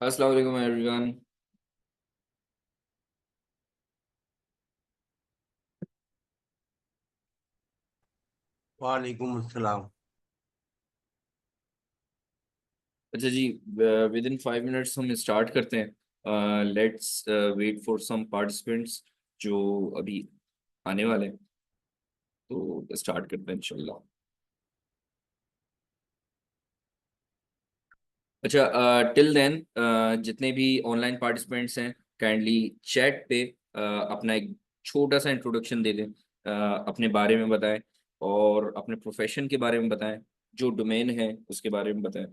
अस्सलाम वालेकुम एवरीवन। वालेकुम अस्सलाम। अच्छा जी, विद इन 5 मिनट्स हम स्टार्ट करते हैं। Let's wait for some participants जो अभी आने वाले हैं, तो स्टार्ट करते हैं इंशाल्लाह। अच्छा, टिल देन जितने भी ऑनलाइन पार्टिसिपेंट्स हैं, काइंडली चैट पे अपना एक छोटा सा इंट्रोडक्शन दे दें, अपने बारे में बताएं और अपने प्रोफेशन के बारे में बताएं, जो डोमेन है उसके बारे में बताएं।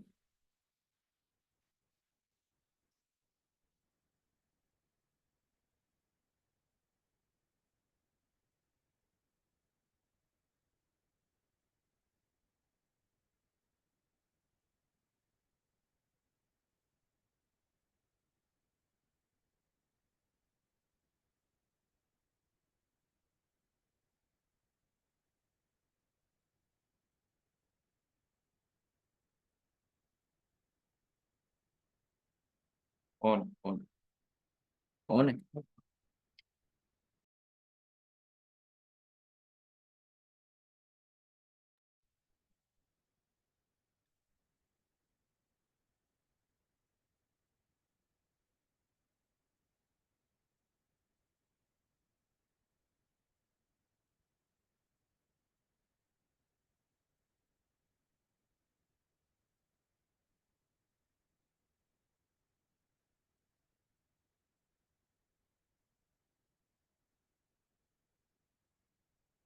ऑन ऑन ऑन है।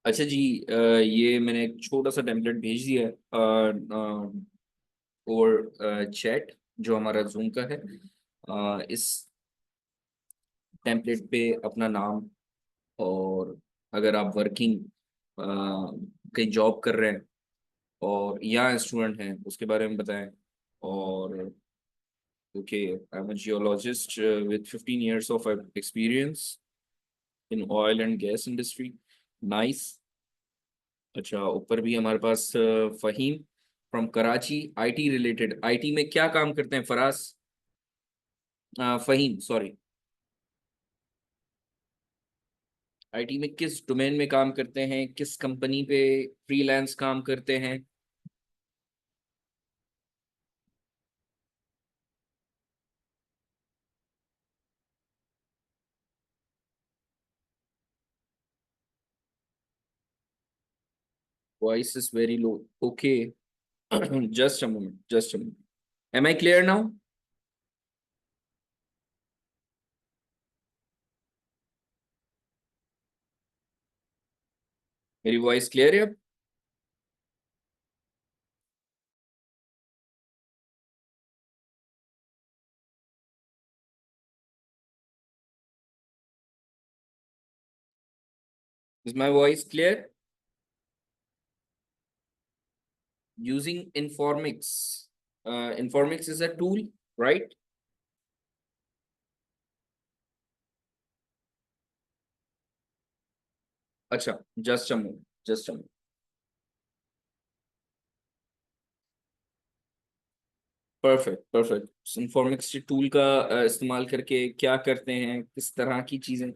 अच्छा जी, ये मैंने एक छोटा सा टेम्पलेट भेज दिया है और चैट जो हमारा जूम का है। इस टेम्पलेट पे अपना नाम और अगर आप वर्किंग कहीं जॉब कर रहे हैं और या स्टूडेंट हैं उसके बारे में बताएं। और okay, I am a geologist with 15 years of experience in oil and gas industry। Nice. अच्छा, ऊपर भी हमारे पास Fahim from Karachi, IT related. IT में क्या काम करते हैं फराज? फहीम सॉरी, आईटी में किस डोमेन में काम करते हैं, किस कंपनी पे फ्रीलांस काम करते हैं? Voice is very low. Okay, just a moment, just a moment. Am I clear now? मेरी वॉइस क्लियर है अब? Is my voice clear? Using Informix. Informix is a tool, right? अच्छा, just a moment, just a moment. Perfect perfect. Informix tool का इस्तेमाल करके क्या करते हैं, किस तरह की चीजें?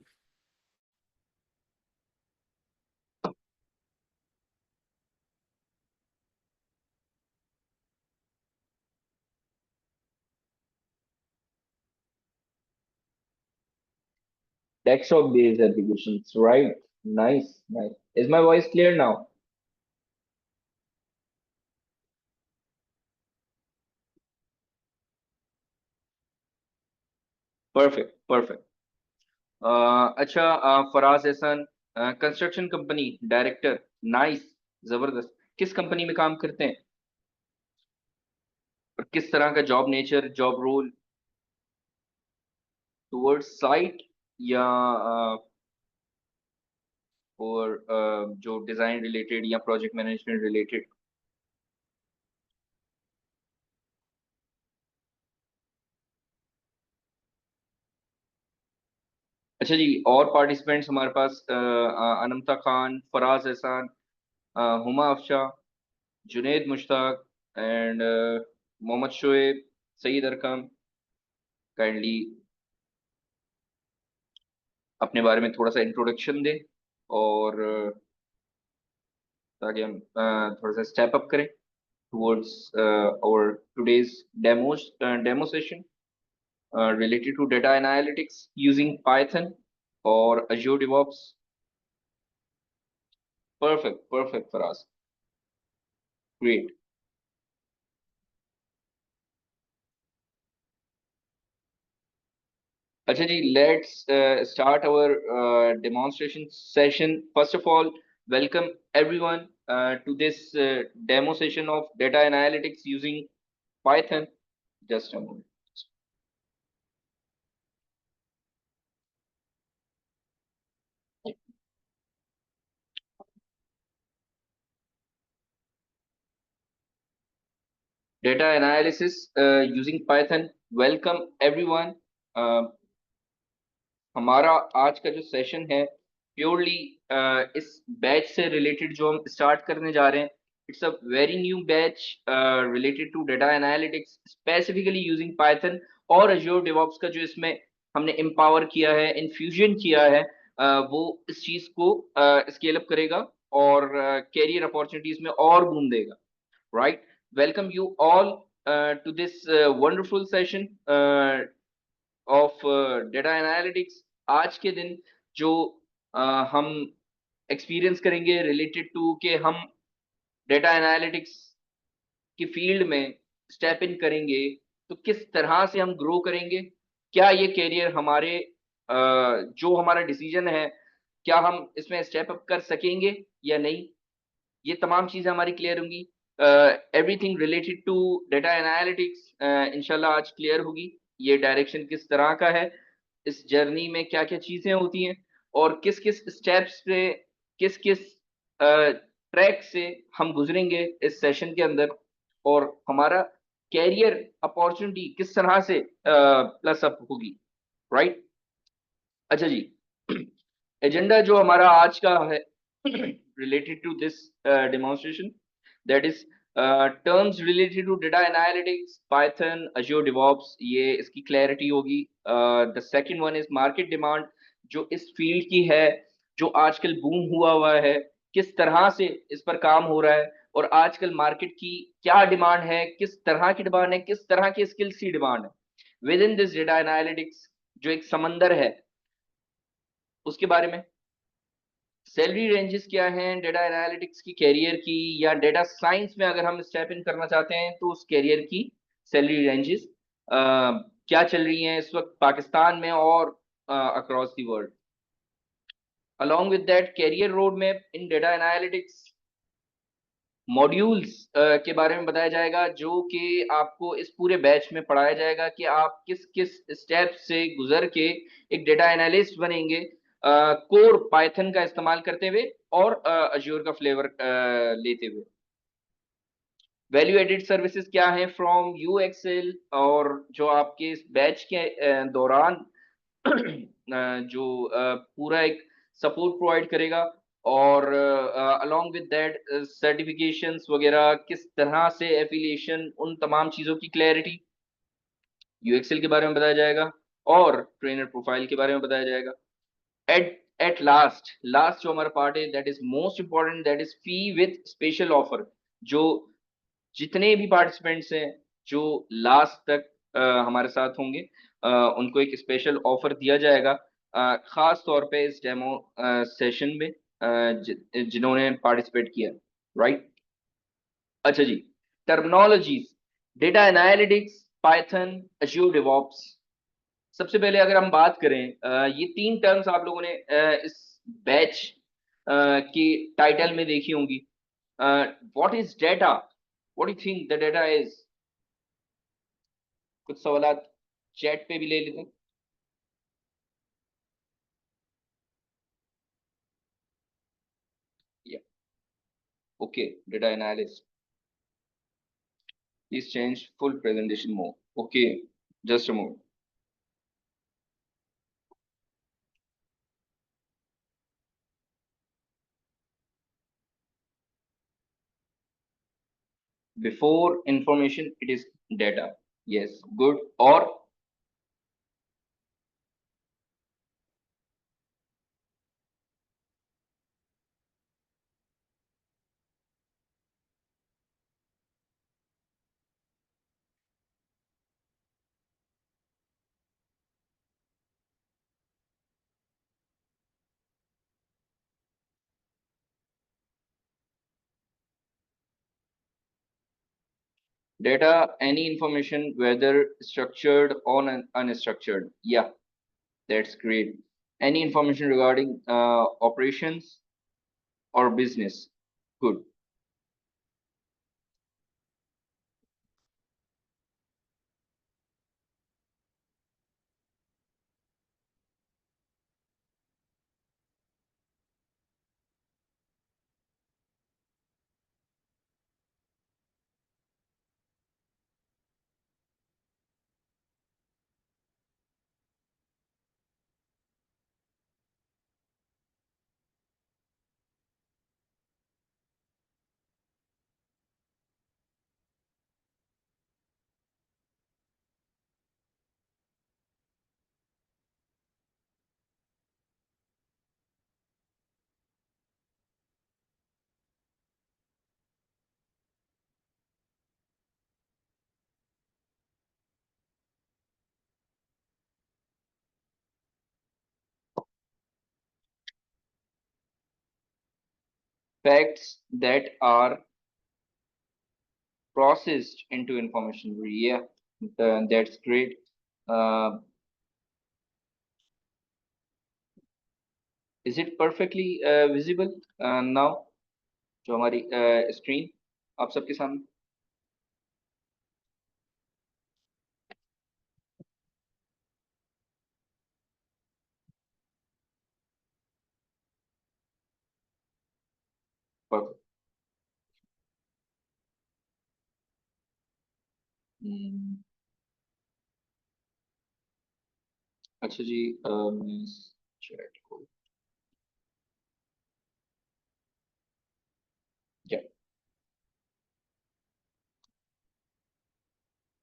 Desktop based applications, right? Nice, nice. Is my voice clear now? Perfect perfect. अच्छा, फराज एहसान, कंस्ट्रक्शन कंपनी डायरेक्टर। नाइस, जबरदस्त। किस कंपनी में काम करते हैं और किस तरह का job nature, job role? Towards site या और जो डिजाइन रिलेटेड या प्रोजेक्ट मैनेजमेंट रिलेटेड? अच्छा जी, और पार्टिसिपेंट्स हमारे पास अनमता खान, फराज एहसान, हुमा अफशा, जुनेद मुश्ताक एंड मोहम्मद शोएब, सईद अरकम। काइंडली अपने बारे में थोड़ा सा इंट्रोडक्शन दें, और ताकि हम थोड़ा सा स्टेप अप करें towards our today's demo session related to data analytics using Python or Azure DevOps. Perfect for us. Great. अच्छा जी, let's start our demonstration session. First of all, welcome everyone to this demo session of data analytics using Python. Just a moment. Data analysis using Python. Welcome everyone. Uh, हमारा आज का जो session है purely इस batch से related जो हम start करने जा रहे हैं. It's a very new batch related to data analytics specifically using Python और अज्योर डेवऑप्स का जो इसमें हमने एम्पावर किया है, इन्फ्यूजन किया है, वो इस चीज को स्केल अप करेगा और कैरियर अपॉर्चुनिटीज में और बूम देगा. Right. Welcome you all to this wonderful session of data analytics. आज के दिन जो हम एक्सपीरियंस करेंगे रिलेटेड टू कि हम डेटा एनालिटिक्स की फील्ड में स्टेप इन करेंगे तो किस तरह से हम ग्रो करेंगे, क्या ये कैरियर हमारे जो हमारा डिसीजन है क्या हम इसमें स्टेप अप कर सकेंगे या नहीं, ये तमाम चीजें हमारी क्लियर होंगी. Everything related to data analytics इंशाल्लाह आज क्लियर होगी. ये डायरेक्शन किस तरह का है, इस जर्नी में क्या क्या चीजें होती हैं, और किस किस स्टेप्स पे, किस किस ट्रैक से हम गुजरेंगे इस सेशन के अंदर, और हमारा कैरियर अपॉर्चुनिटी किस तरह से प्लस अप होगी. राइट. अच्छा जी, एजेंडा जो हमारा आज का है related to this demonstration, that is terms related to data analytics, Python, Azure DevOps, ये इसकी clarity होगी. The second one is market demand, जो इस फील्ड की है, जो आजकल बूम हुआ है, किस तरह से इस पर काम हो रहा है, और आजकल मार्केट की क्या डिमांड है, किस तरह की डिमांड है, किस तरह की स्किल्स की डिमांड है within this data analytics, जो एक समंदर है उसके बारे में. सैलरी रेंजेस क्या हैं डेटा एनालिटिक्स की कैरियर की, या डेटा साइंस में अगर हम स्टेप इन करना चाहते हैं तो उस कैरियर की सैलरी रेंजेस क्या चल रही हैं इस वक्त पाकिस्तान में और across the world. Along with that career road map in data analytics, modules के बारे में बताया जाएगा जो कि आपको इस पूरे बैच में पढ़ाया जाएगा कि आप किस किस स्टेप से गुजर के एक डेटा एनालिस्ट बनेंगे कोर पाइथन का इस्तेमाल करते हुए और अज्योर का फ्लेवर लेते हुए. वैल्यू एडेड सर्विसेज क्या है फ्रॉम यू एक्सेल, और जो आपके इस बैच के दौरान जो पूरा एक सपोर्ट प्रोवाइड करेगा, और अलोंग विद दैट सर्टिफिकेशंस वगैरह, किस तरह से एफिलिएशन, उन तमाम चीज़ों की क्लैरिटी यूएक्सएल के बारे में बताया जाएगा, और ट्रेनर प्रोफाइल के बारे में बताया जाएगा. एट लास्ट जो हमारा पार्ट है that is most important, that is fee with special offer. जो जितने भी पार्टिसिपेंट्स हैं जो लास्ट तक हमारे साथ होंगे, उनको एक स्पेशल ऑफर दिया जाएगा, खास तौर पे इस डेमो सेशन में जिन्होंने पार्टिसिपेट किया. राइट. अच्छा जी, terminologies data analytics, Python, Azure DevOps. सबसे पहले अगर हम बात करें, ये तीन टर्म्स आप लोगों ने इस बैच की टाइटल में देखी होंगी. What is data, what you think the data is. कुछ सवाल चैट पे भी ले लेते हैं. Okay, data analyst, please change full presentation mode. Okay, just a moment. Before information it is data. Yes, good. और Data, any information, whether structured or unstructured. Yeah, that's great. Any information regarding operations or business. Good. Facts that are processed into information. Yeah, that's great. Uh, is it perfectly visible now? जो हमारी screen आप सबके सामने। Perfect. हम्म, अच्छा जी, मैं chat को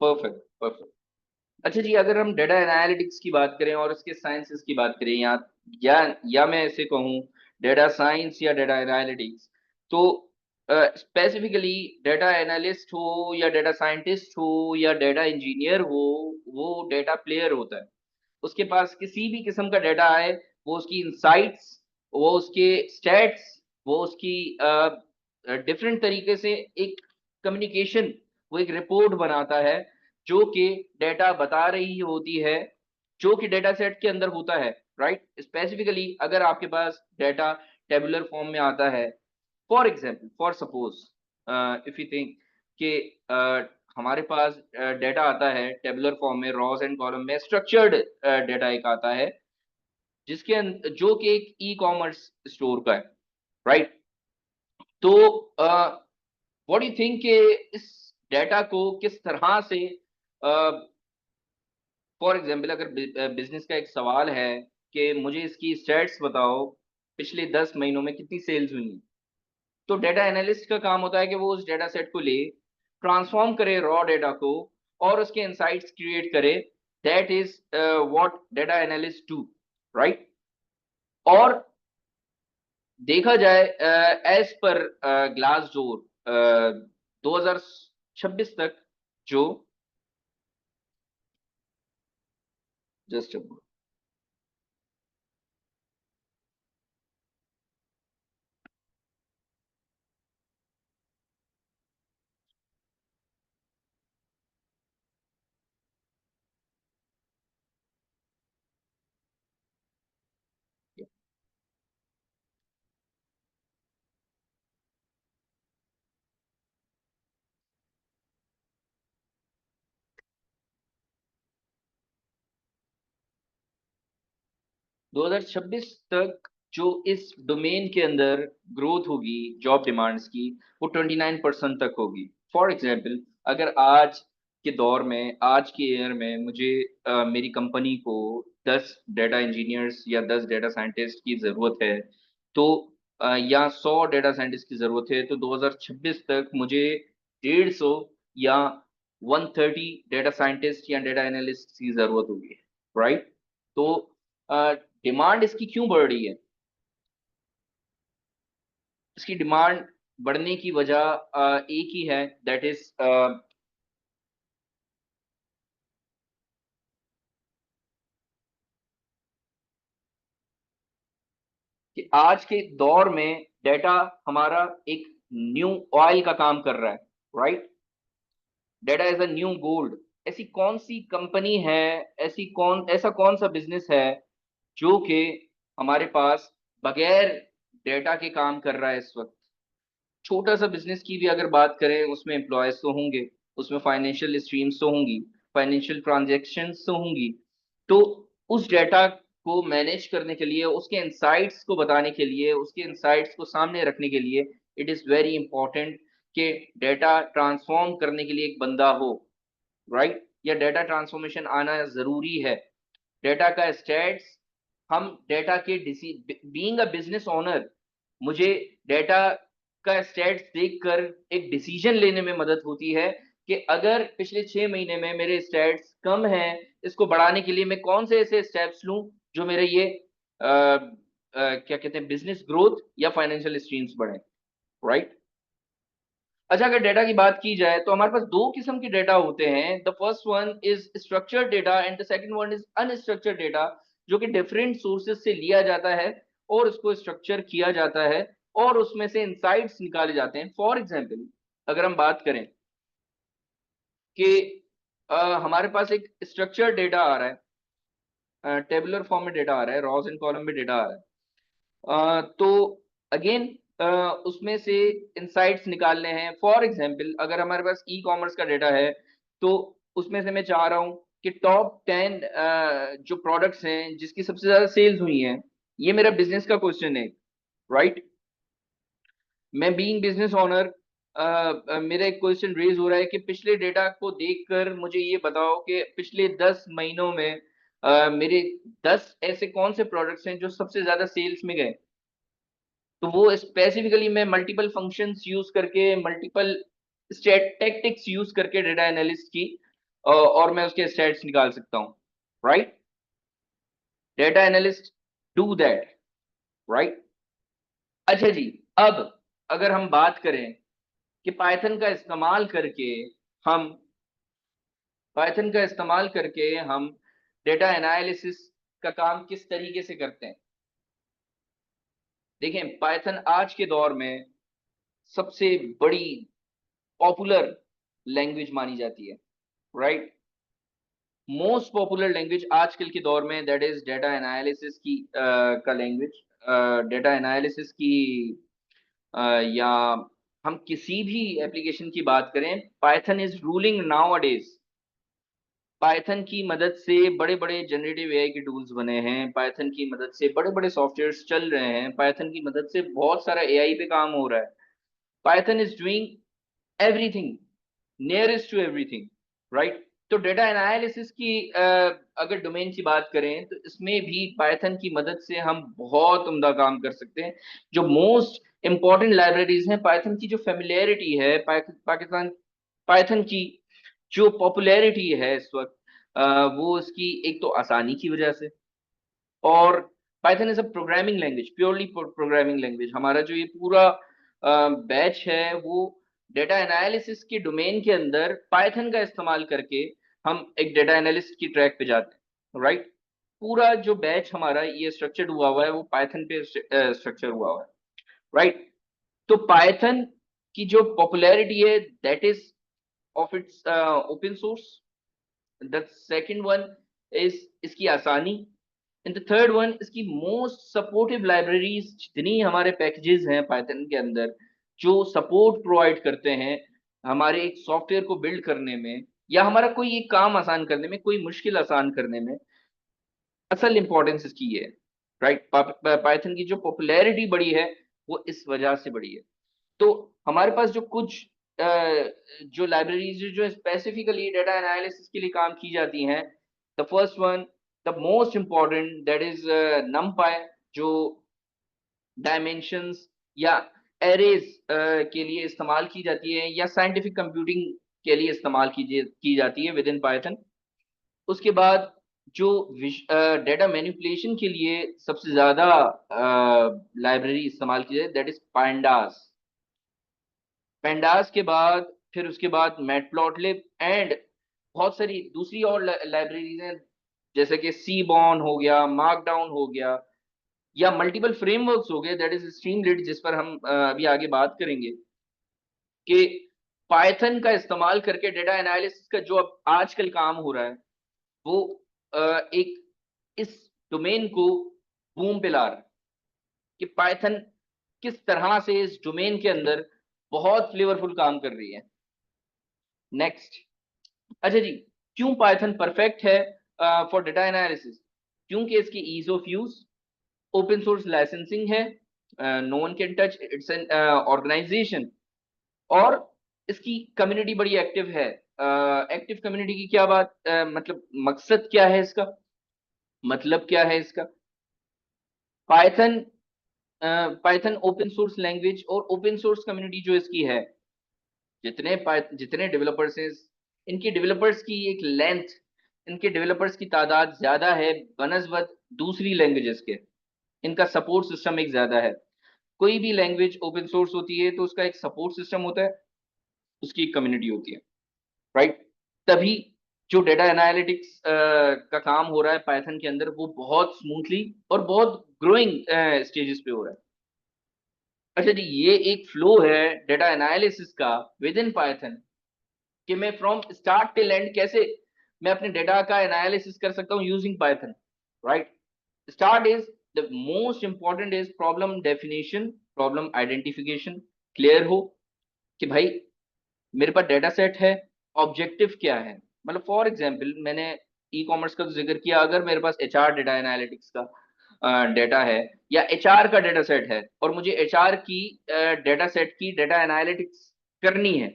perfect perfect. अच्छा जी, अगर हम डेटा एनालिटिक्स की बात करें और उसके साइंसेस की बात करें, या या मैं ऐसे कहूँ डेटा साइंस या डेटा एनालिटिक्स, तो स्पेसिफिकली डेटा एनालिस्ट हो या डेटा साइंटिस्ट हो या डेटा इंजीनियर हो, वो डेटा प्लेयर होता है। उसके पास किसी भी किस्म का डेटा है, वो उसकी इंसाइट्स, वो उसके स्टैट्स, वो उसकी डिफरेंट तरीके से एक कम्युनिकेशन, वो एक रिपोर्ट बनाता है जो कि डेटा बता रही होती है, जो कि डेटा सेट के अंदर होता है। राइट, स्पेसिफिकली अगर आपके पास डेटा टेबुलर फॉर्म में आता है, for example, for suppose, if you think कि हमारे पास डेटा आता है टेबुलर फॉर्म में, रॉस एंड कॉलम में, स्ट्रक्चर्ड डेटा एक आता है जो कि एक ई कॉमर्स स्टोर का है। राइट, तो व्हाट डू यू थिंक कि इस डेटा को किस तरह से, फॉर एग्जाम्पल, अगर बिजनेस का एक सवाल है कि मुझे इसकी स्टेट्स बताओ, पिछले 10 महीनों में कितनी सेल्स हुई हैं, तो डेटा एनालिस्ट का काम होता है कि वो उस डेटा सेट को ले, ट्रांसफॉर्म करे रॉ डेटा को, और उसके इंसाइट्स क्रिएट करे। That is what data analyst do. Right, और देखा जाए एज पर ग्लास डोर 2026 तक, जो जस्ट 2026 तक जो इस डोमेन के अंदर ग्रोथ होगी जॉब डिमांड्स की, वो 29% तक होगी। फॉर एग्जाम्पल, अगर आज के दौर में, आज के ईयर में मुझे मेरी कंपनी को 10 डेटा इंजीनियर्स या 10 डेटा साइंटिस्ट की ज़रूरत है, तो या 100 डेटा साइंटिस्ट की ज़रूरत है, तो 2026 तक मुझे 150 या 130 डेटा साइंटिस्ट या डेटा एनालिस्ट की ज़रूरत होगी। राइट, तो डिमांड इसकी क्यों बढ़ रही है? इसकी डिमांड बढ़ने की वजह एक ही है, दैट इज कि आज के दौर में डेटा हमारा एक न्यू ऑयल का काम कर रहा है। Right, data is a new gold. ऐसी कौन सी कंपनी है, ऐसा कौन सा बिजनेस है जो कि हमारे पास बगैर डेटा के काम कर रहा है इस वक्त? छोटा सा बिजनेस की भी अगर बात करें, उसमें एम्प्लॉयज तो होंगे, उसमें फाइनेंशियल स्ट्रीम्स तो होंगी, फाइनेंशियल ट्रांजैक्शंस तो होंगी। तो उस डेटा को मैनेज करने के लिए, उसके इंसाइट्स को बताने के लिए, उसके इंसाइट्स को सामने रखने के लिए इट इज वेरी इंपॉर्टेंट कि डेटा ट्रांसफॉर्म करने के लिए एक बंदा हो, राइट? या डेटा ट्रांसफॉर्मेशन आना जरूरी है। डेटा का स्टेट्स, हम डेटा के बीइंग अ बिजनेस ओनर, मुझे डेटा का स्टेट्स देखकर एक डिसीजन लेने में मदद होती है कि अगर पिछले 6 महीने में मेरे स्टेट्स कम हैं, इसको बढ़ाने के लिए मैं कौन से ऐसे स्टेप्स लूं जो मेरे ये क्या कहते हैं, बिजनेस ग्रोथ या फाइनेंशियल स्ट्रीम्स बढ़े, राइट? अच्छा, अगर डेटा की बात की जाए तो हमारे पास दो किस्म के डेटा होते हैं। The first one is structured data and the second one is unstructured data, जो कि डिफरेंट सोर्सेज से लिया जाता है और उसको स्ट्रक्चर किया जाता है और उसमें से इंसाइट्स निकाले जाते हैं। फॉर एग्जाम्पल, अगर हम बात करें कि हमारे पास एक स्ट्रक्चर्ड डेटा आ रहा है, टेबुलर फॉर्म में डेटा आ रहा है, रॉज एंड कॉलम में डेटा आ रहा है, तो अगेन उसमें से इंसाइट्स निकालने हैं। फॉर एग्जांपल, अगर हमारे पास ई कॉमर्स का डेटा है तो उसमें से मैं चाह रहा हूं कि टॉप 10 जो प्रोडक्ट्स हैं जिसकी सबसे ज्यादा सेल्स हुई हैं, ये मेरा बिजनेस का क्वेश्चन है, राइट? मैं बीइंग बिजनेस ओनर, मेरा एक क्वेश्चन रेज हो रहा है कि पिछले डेटा को देखकर मुझे ये बताओ कि पिछले 10 महीनों में मेरे 10 ऐसे कौन से प्रोडक्ट्स हैं जो सबसे ज्यादा सेल्स में गए। तो वो स्पेसिफिकली मैं मल्टीपल फंक्शंस यूज करके, मल्टीपल स्टेट टेक्टिक्स यूज करके डेटा एनालिस्ट की और मैं उसके स्टेट्स निकाल सकता हूँ, right? Data analyst do that, right? अच्छा जी, अब अगर हम बात करें कि हम पाइथन का इस्तेमाल करके हम डेटा एनालिसिस का काम किस तरीके से करते हैं। देखें, पाइथन आज के दौर में सबसे बड़ी पॉपुलर लैंग्वेज मानी जाती है, राइट? मोस्ट पॉपुलर लैंग्वेज आजकल के दौर में, दैट इज डेटा एनालिसिस की का लैंग्वेज, डेटा एनालिसिस की या हम किसी भी एप्लीकेशन की बात करें, पाइथन इज रूलिंग नाउ अडेज। पाइथन की मदद से बड़े बड़े जनरेटिव एआई के टूल्स बने हैं, पाइथन की मदद से बड़े बड़े सॉफ्टवेयर्स चल रहे हैं, पाइथन की मदद से बहुत सारा एआई पे काम हो रहा है। Python is doing everything, nearest to everything, right? तो डेटा एनालिसिस की अगर डोमेन की बात करें तो इसमें भी पाइथन की मदद से हम बहुत उम्दा काम कर सकते हैं। जो मोस्ट इंपॉर्टेंट लाइब्रेरीज हैं पाइथन की, जो फेमिलियरिटी है पाकिस्तान, पाइथन की जो पॉपुलैरिटी है इस वक्त, वो इसकी एक तो आसानी की वजह से, और Python is a programming language, purely programming language. हमारा जो ये पूरा बैच है वो डेटा एनालिसिस के डोमेन के अंदर पाइथन का इस्तेमाल करके हम एक डेटा एनालिस्ट की ट्रैक पे जाते हैं, राइट? पूरा जो बैच हमारा ये स्ट्रक्चर्ड हुआ है वो पाइथन पे स्ट्रक्चर हुआ है, राइट? तो पाइथन की जो पॉपुलैरिटी है, that is of its open source. The second one is इसकी आसानी, एंड द थर्ड वन इसकी मोस्ट सपोर्टिव लाइब्रेरीज। जितनी हमारे पैकेजेस हैं पाइथन के अंदर जो सपोर्ट प्रोवाइड करते हैं हमारे एक सॉफ्टवेयर को बिल्ड करने में या हमारा कोई एक काम आसान करने में, कोई मुश्किल आसान करने में, असल इंपॉर्टेंस इसकी ये है, राइट? पाइथन की जो पॉपुलैरिटी बढ़ी है वो इस वजह से बढ़ी है। तो हमारे पास जो कुछ जो लाइब्रेरीज जो स्पेसिफिकली डेटा एनालिसिस के लिए काम की जाती हैं, the first one, the most important, that is numpy, जो डायमेंशंस या एरेज के लिए इस्तेमाल की जाती है या साइंटिफिक कंप्यूटिंग के लिए इस्तेमाल की जाती है विद इन पाइथन। उसके बाद जो डेटा मैनिपुलेशन के लिए सबसे ज्यादा लाइब्रेरी इस्तेमाल की जाए, दैट इज पांडास। पेंडास के बाद फिर उसके बाद मैटप्लॉटलिब एंड बहुत सारी दूसरी और लाइब्रेरीज हैं, जैसे कि सीबॉन हो गया, मार्कडाउन हो गया, या मल्टीपल फ्रेमवर्क्स हो गए, दैट इज स्ट्रीमलिट, जिस पर हम अभी आगे बात करेंगे कि पाइथन का इस्तेमाल करके डेटा एनालिसिस का जो अब आजकल काम हो रहा है वो एक इस डोमेन को बूम पे ला रहा है कि पाइथन किस तरह से इस डोमेन के अंदर बहुत फ्लेवरफुल काम कर रही है। नेक्स्ट, अच्छा जी, क्यों पाइथन परफेक्ट है फॉर डेटा एनालिसिस? क्योंकि इसकी ease of use, open source licensing है, no one can touch, it's an organisation, और इसकी कम्युनिटी बड़ी एक्टिव है। एक्टिव कम्युनिटी की क्या बात, मतलब मकसद क्या है इसका, मतलब क्या है इसका? Python, Python open source language और ओपन सोर्स कम्युनिटी जो इसकी है, जितने डेवलपर्स हैं, इनकी डेवलपर्स की एक लेंथ, इनके डेवलपर्स की तादाद ज्यादा है बनस्बत दूसरी लैंग्वेजेस के। इनका सपोर्ट सिस्टम एक ज्यादा है। कोई भी लैंग्वेज ओपन सोर्स होती है तो उसका एक सपोर्ट सिस्टम होता है, उसकी एक कम्युनिटी होती है, राइट? तभी जो डेटा एनालिटिक्स का काम हो रहा है पाइथन के अंदर वो बहुत स्मूथली और बहुत ग्रोइंग स्टेजेस पे हो रहा है। अच्छा जी, ये एक फ्लो है डेटा एनालिसिस का विद इन पाइथन, कि मैं फ्रॉम स्टार्ट टिल एंड कैसे मैं अपने डेटा का एनालिसिस कर सकता हूँ using Python, right? Start is the most important is problem definition, problem identification clear हो कि भाई मेरे पास डेटा सेट है, ऑब्जेक्टिव क्या है। मतलब फॉर एग्जांपल मैंने ई कॉमर्स का तो जिक्र किया, अगर मेरे पास एचआर डेटा एनालिटिक्स का डेटा है या एचआर का डेटा सेट है और मुझे एचआर की डेटा सेट की डेटा एनालिटिक्स करनी है,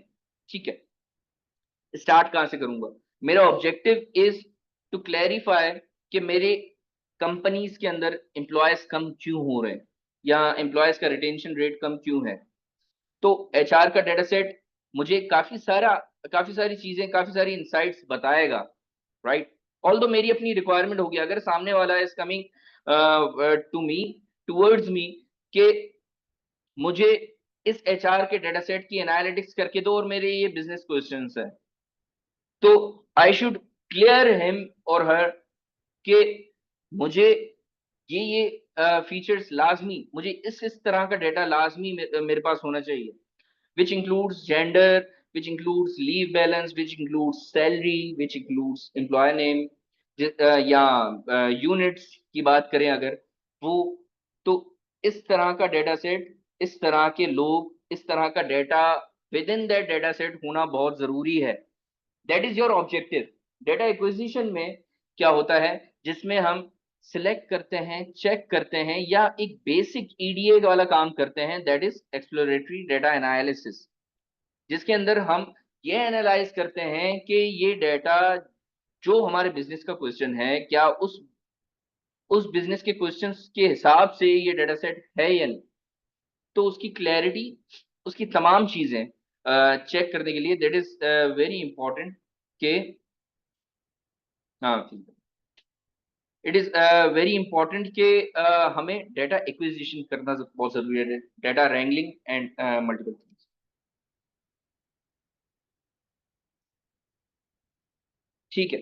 ठीक है, स्टार्ट कहां से करूंगा? मेरा ऑब्जेक्टिव इज टू क्लैरिफाई कि मेरे कंपनीज के अंदर एम्प्लॉयज कम क्यों हो रहे हैं या एम्प्लॉयज का रिटेंशन रेट कम क्यों है। तो एचआर का डेटा सेट मुझे काफी सारी चीजें, काफी सारी इंसाइट्स बताएगा, राइट? ऑल्दो मेरी अपनी रिक्वायरमेंट होगी, अगर सामने वाला is coming to me, towards me, कि मुझे इस एचआर के डेटा सेट की एनालिटिक्स करके दो और मेरे ये बिजनेस क्वेश्चंस है, तो आई शुड क्लियर हिम और हर कि मुझे ये फीचर्स लाजमी, मुझे इस तरह का डेटा लाजमी मेरे पास होना चाहिए, which includes gender, which includes leave balance, which includes salary, which includes employer name, या यूनिट्स की बात करें अगर, वो, तो इस तरह का डेटा सेट, इस तरह के लोग, इस तरह का data with in that data set होना बहुत जरूरी है। That is your objective. Data acquisition में क्या होता है, जिसमें हम सिलेक्ट करते हैं, चेक करते हैं या एक बेसिक ईडीए वाला काम करते हैं, that is exploratory data analysis, जिसके अंदर हम ये एनालाइज करते हैं कि ये डेटा जो हमारे बिजनेस का क्वेश्चन है, क्या उस बिजनेस के क्वेश्चंस के हिसाब से ये डेटा सेट है या नहीं। तो उसकी क्लैरिटी, उसकी तमाम चीजें चेक करने के लिए दैट इज वेरी इंपॉर्टेंट के, हाँ ठीक है, इट इज वेरी इंपॉर्टेंट कि हमें डेटा एक्विजिशन करना बहुत जरूरी है, data wrangling and multiple things. ठीक है,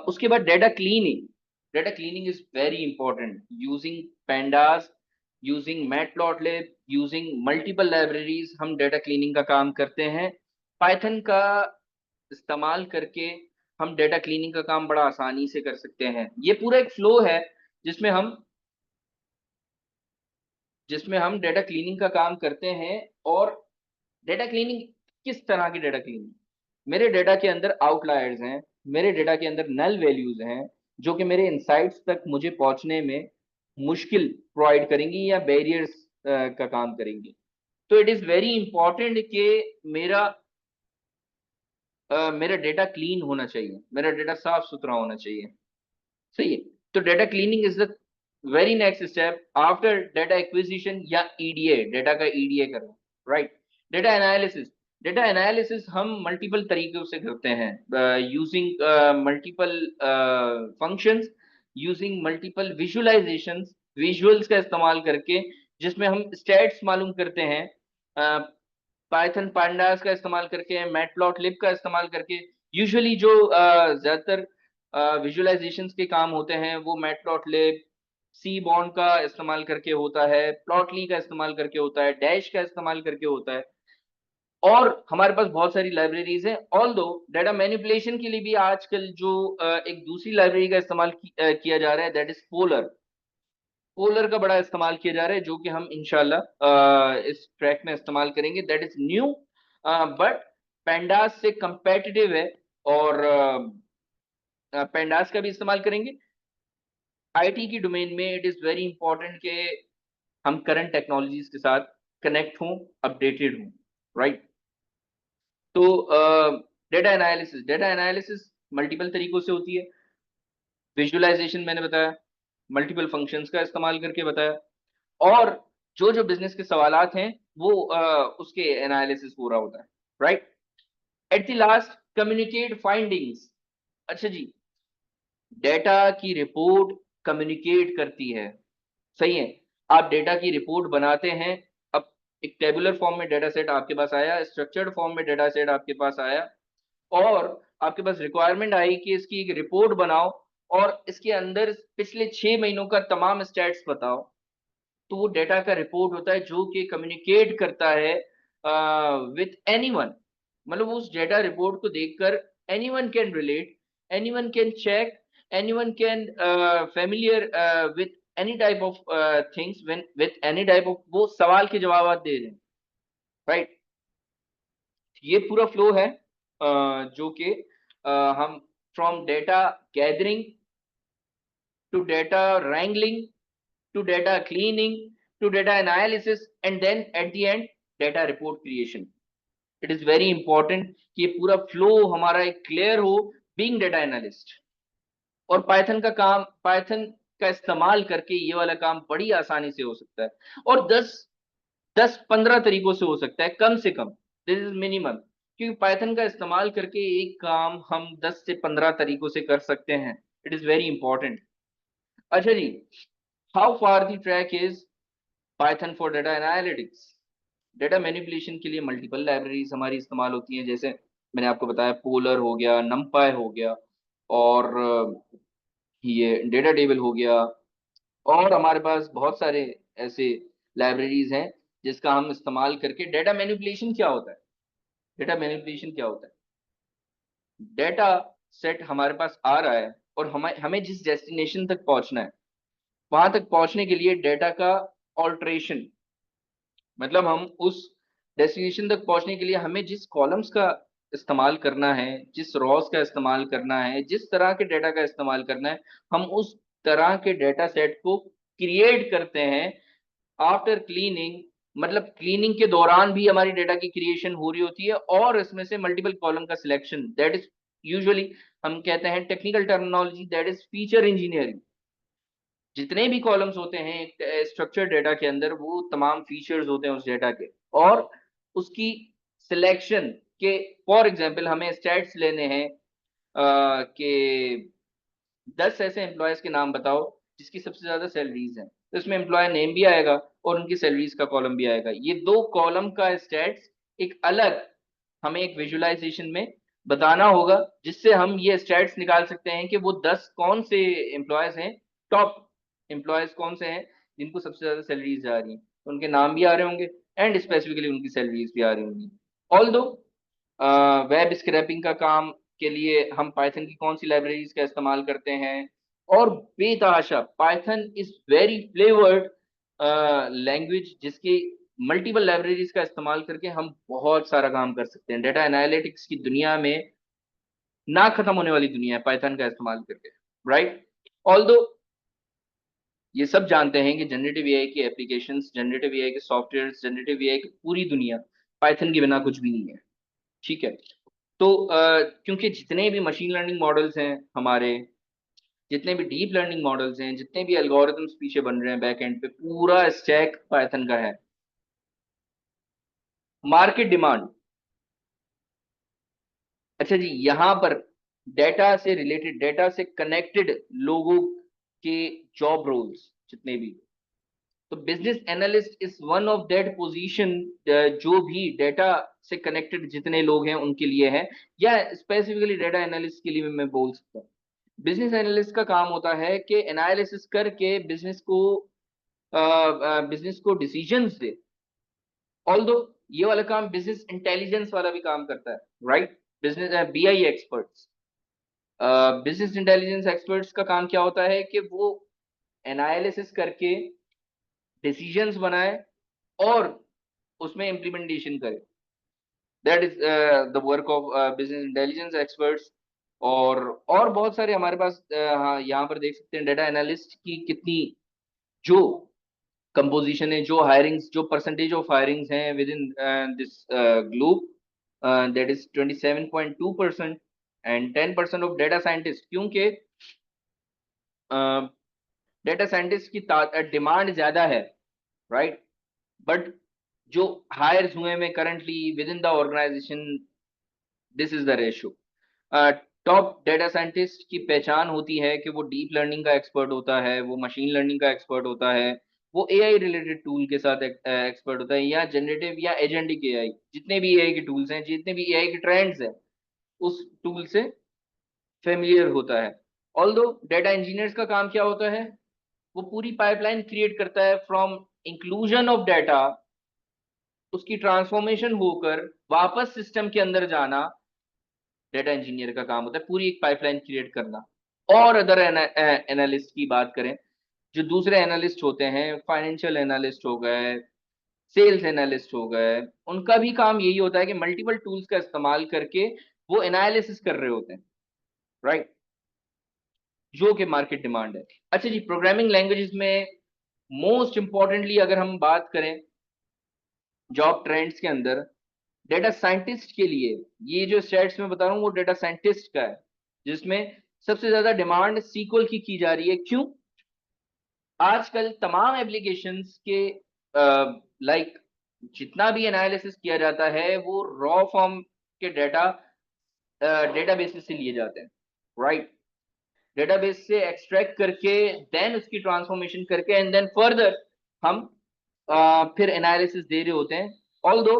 उसके बाद data cleaning. Data cleaning is very important using pandas, using matplotlib, using multiple libraries हम डेटा क्लीनिंग का काम करते हैं। पाइथन का इस्तेमाल करके हम डेटा क्लीनिंग का काम बड़ा आसानी से कर सकते हैं। ये पूरा एक फ्लो है जिसमें हम जिसमें हम डेटा क्लीनिंग का काम करते हैं। और डेटा क्लीनिंग, किस तरह की डेटा क्लीनिंग? मेरे डेटा के अंदर आउटलायर्स हैं, मेरे डेटा के अंदर नल वैल्यूज हैं जो कि मेरे इंसाइट्स तक मुझे पहुंचने में मुश्किल प्रोवाइड करेंगी या बैरियर्स का काम करेंगी। तो इट इज वेरी इंपॉर्टेंट कि मेरा मेरा डेटा क्लीन होना चाहिए, मेरा डेटा साफ सुथरा होना चाहिए, सही है। तो data cleaning is the very next step after data acquisition या ईडीए, डेटा का ईडीए करना, right? Data analysis, data analysis हम मल्टीपल तरीकों से करते हैं, using multiple functions, using multiple visualisations, visuals का इस्तेमाल करके, जिसमें हम स्टैट्स मालूम करते हैं, पाइथन पांडास का इस्तेमाल करके, मैटप्लॉटलिब का इस्तेमाल करके। यूजुअली जो ज्यादातर विजुअलाइजेशंस के काम होते हैं वो मैटप्लॉटलिब, सी बॉन्ड का इस्तेमाल करके होता है, प्लॉटली का इस्तेमाल करके होता है, डैश का इस्तेमाल करके होता है। और हमारे पास बहुत सारी लाइब्रेरीज हैं। ऑल दो डाटा मैनिपुलेशन के लिए भी आजकल जो एक दूसरी लाइब्रेरी का इस्तेमाल किया जा रहा है, दैट इज पोलर। पोलर का बड़ा इस्तेमाल किया जा रहा है, जो कि हम इंशाल्लाह इस ट्रैक में इस्तेमाल करेंगे। That is new but pandas से कंपेटिटिव है, और पेंडास का भी इस्तेमाल करेंगे। आईटी की डोमेन में इट इज वेरी इंपॉर्टेंट कि हम करंट टेक्नोलॉजीज के साथ कनेक्ट हों, अपडेटेड हों, राइट। तो डेटा एनालिसिस मल्टीपल तरीकों से होती है। विजुअलाइजेशन मैंने बताया, मल्टीपल फंक्शंस का इस्तेमाल करके बताया, और जो जो बिजनेस के सवालात हैं वो उसके एनालिसिस पूरा होता है, right. At the last, communicate findings. अच्छा जी, डेटा की रिपोर्ट कम्युनिकेट करती है, सही है। आप डेटा की रिपोर्ट बनाते हैं, अब एक टेबुलर फॉर्म में डेटा सेट आपके पास आया, स्ट्रक्चर्ड फॉर्म में डेटा सेट आपके पास आया, और आपके पास रिक्वायरमेंट आई कि इसकी एक रिपोर्ट बनाओ और इसके अंदर पिछले 6 महीनों का तमाम स्टैट्स बताओ। तो वो डेटा का रिपोर्ट होता है जो कि कम्युनिकेट करता है विथ एनीवन। मतलब उस डेटा रिपोर्ट को देखकर anyone can relate, anyone can check, anyone can familiar with any type of things, when with any type of, वो सवाल के जवाब दे रहे हैं, राइट। ये पूरा फ्लो है जो कि हम from data gathering to data wrangling to data cleaning to data analysis and then at the end data report creation. It is very important कि ये पूरा फ्लो हमारा एक क्लियर हो बीइंग डेटा एनालिस्ट। और पाइथन का काम, पाइथन का इस्तेमाल करके ये वाला काम बड़ी आसानी से हो सकता है, और 10-15 तरीकों से हो सकता है कम से कम, दिस इज मिनिमम। क्योंकि पाइथन का इस्तेमाल करके एक काम हम 10 से 15 तरीकों से कर सकते हैं। It is very important. अच्छा जी, how far the track is Python for data analytics. Data manipulation के लिए मल्टीपल लाइब्रेरीज हमारी इस्तेमाल होती हैं, जैसे मैंने आपको बताया पोलर हो गया, नमपाई हो गया, और ये डेटा टेबल हो गया। और हमारे पास बहुत सारे ऐसे लाइब्रेरीज हैं जिसका हम इस्तेमाल करके डेटा मैनिपुलेशन क्या होता है। डेटा मैनिपुलेशन क्या होता है? डेटा सेट हमारे पास आ रहा है और हमें हमें जिस डेस्टिनेशन तक पहुंचना है, वहां तक पहुंचने के लिए डेटा का ऑल्ट्रेशन, मतलब हम उस डेस्टिनेशन तक पहुंचने के लिए हमें जिस कॉलम्स का इस्तेमाल करना है, जिस रॉस का इस्तेमाल करना है, जिस तरह के डेटा का इस्तेमाल करना है, हम उस तरह के डेटा सेट को क्रिएट करते हैं आफ्टर क्लीनिंग। मतलब क्लीनिंग के दौरान भी हमारी डेटा की क्रिएशन हो रही होती है, और इसमें से मल्टीपल कॉलम का सिलेक्शन, दैट इज यूजुअली हम कहते हैं technical terminology, that is feature engineering. जितने भी कॉलम्स होते हैं स्ट्रक्चर डेटा के अंदर, वो तमाम फीचर्स होते हैं उस डेटा के, और उसकी सिलेक्शन के, फॉर एग्जांपल हमें स्टैट्स लेने हैं कि 10 ऐसे एम्प्लॉयज के नाम बताओ जिसकी सबसे ज्यादा सैलरीज हैं, तो इसमें एम्प्लॉय नेम भी आएगा और उनकी सैलरीज का कॉलम भी आएगा। ये दो कॉलम का स्टैट्स एक अलग हमें एक विजुअलाइजेशन में बताना होगा, जिससे हम ये स्टैट्स निकाल सकते हैं कि वो 10 कौन से एम्प्लॉयज हैं, टॉप एम्प्लॉयज कौन से हैं जिनको सबसे ज्यादा सैलरीज आ रही हैं, तो उनके नाम भी आ रहे होंगे एंड स्पेसिफिकली उनकी सैलरीज भी आ रही होंगी। ऑल दो वेब स्क्रैपिंग का काम के लिए हम पाइथन की कौन सी लाइब्रेरीज का इस्तेमाल करते हैं, और बेतहाशा Python is very flavoured language जिसकी मल्टीपल लाइब्रेरीज का इस्तेमाल करके हम बहुत सारा काम कर सकते हैं। डेटा एनालिटिक्स की दुनिया में ना खत्म होने वाली दुनिया है पाइथन का इस्तेमाल करके, राइट। ऑल दो ये सब जानते हैं कि जनरेटिव एआई की एप्लीकेशंस, जनरेटिव एआई के सॉफ्टवेयर, जनरेटिव एआई की पूरी दुनिया पाइथन के बिना कुछ भी नहीं है, ठीक है। तो क्योंकि जितने भी मशीन लर्निंग मॉडल्स हैं हमारे, जितने भी डीप लर्निंग मॉडल्स हैं, जितने भी एल्गोरिथम्स पीछे बन रहे हैं बैक एंड पे, पूरा स्टैक पाइथन का है। Market demand. अच्छा जी, यहाँ पर डेटा से रिलेटेड, डेटा से कनेक्टेड लोगों के जॉब रोल्स जितने भी, तो business analyst is one of that position, जो भी डेटा से कनेक्टेड जितने लोग हैं उनके लिए है, या स्पेसिफिकली डेटा एनालिस्ट के लिए मैं बोल सकता हूँ। बिजनेस एनालिस्ट का काम होता है कि एनालिसिस करके बिजनेस को डिसीजंस दे। ऑल्दो ये वाला काम बिजनेस इंटेलिजेंस वाला भी काम करता है, right. Business BI experts, business intelligence experts का काम क्या होता है कि वो एनालिसिस करके डिसीजंस बनाए और उसमें इम्प्लीमेंटेशन करे। That is the work of business intelligence experts. और बहुत सारे हमारे पास हाँ, यहाँ पर देख सकते हैं डेटा एनालिस्ट की कितनी जो कंपोजिशन है, जो हायरिंग्स, जो परसेंटेज ऑफ हायरिंग्स हैं within this globe, that is 27.2%। And 10% of data scientist, क्योंकि डेटा साइंटिस्ट की डिमांड ज्यादा है, राइट। बट जो हायर्स हुए में currently within the organization, this is the ratio. Top data scientist की पहचान होती है कि वो डीप लर्निंग का एक्सपर्ट होता है, वो मशीन लर्निंग का एक्सपर्ट होता है, वो एआई रिलेटेड टूल के साथ एक्सपर्ट होता है, या जनरेटिव या एजेंटिक एआई, जितने भी एआई के टूल्स हैं, जितने भी एआई के ट्रेंड्स हैं, उस टूल से फेमिलियर होता है। ऑल्दो डेटा इंजीनियर्स का काम क्या होता है, वो पूरी पाइपलाइन क्रिएट करता है फ्रॉम इंक्लूजन ऑफ डाटा, उसकी ट्रांसफॉर्मेशन होकर वापस सिस्टम के अंदर जाना, डेटा इंजीनियर का काम होता है पूरी एक पाइपलाइन क्रिएट करना। और अदर एनालिस्ट की बात करें, जो दूसरे एनालिस्ट होते हैं, फाइनेंशियल एनालिस्ट हो गए, सेल्स एनालिस्ट हो गए, उनका भी काम यही होता है कि मल्टीपल टूल्स का इस्तेमाल करके वो एनालिसिस कर रहे होते हैं, राइट, जो कि मार्केट डिमांड है। अच्छा जी, प्रोग्रामिंग लैंग्वेजेस में मोस्ट इंपॉर्टेंटली अगर हम बात करें जॉब ट्रेंड्स के अंदर, डेटा साइंटिस्ट के लिए, ये जो स्टेट्स में बता रहा हूँ वो डेटा साइंटिस्ट का है, जिसमें सबसे ज्यादा डिमांड सीक्वल की जा रही है। क्यों? आजकल तमाम एप्लीकेशंस के लाइक जितना भी एनालिसिस किया जाता है वो रॉ फॉर्म के डेटाबेसेस से लिए जाते हैं, राइट। डेटाबेस से एक्सट्रैक्ट करके देन उसकी ट्रांसफॉर्मेशन करके एंड देन फर्दर हम फिर एनालिसिस दे रहे होते हैं। ऑल्दो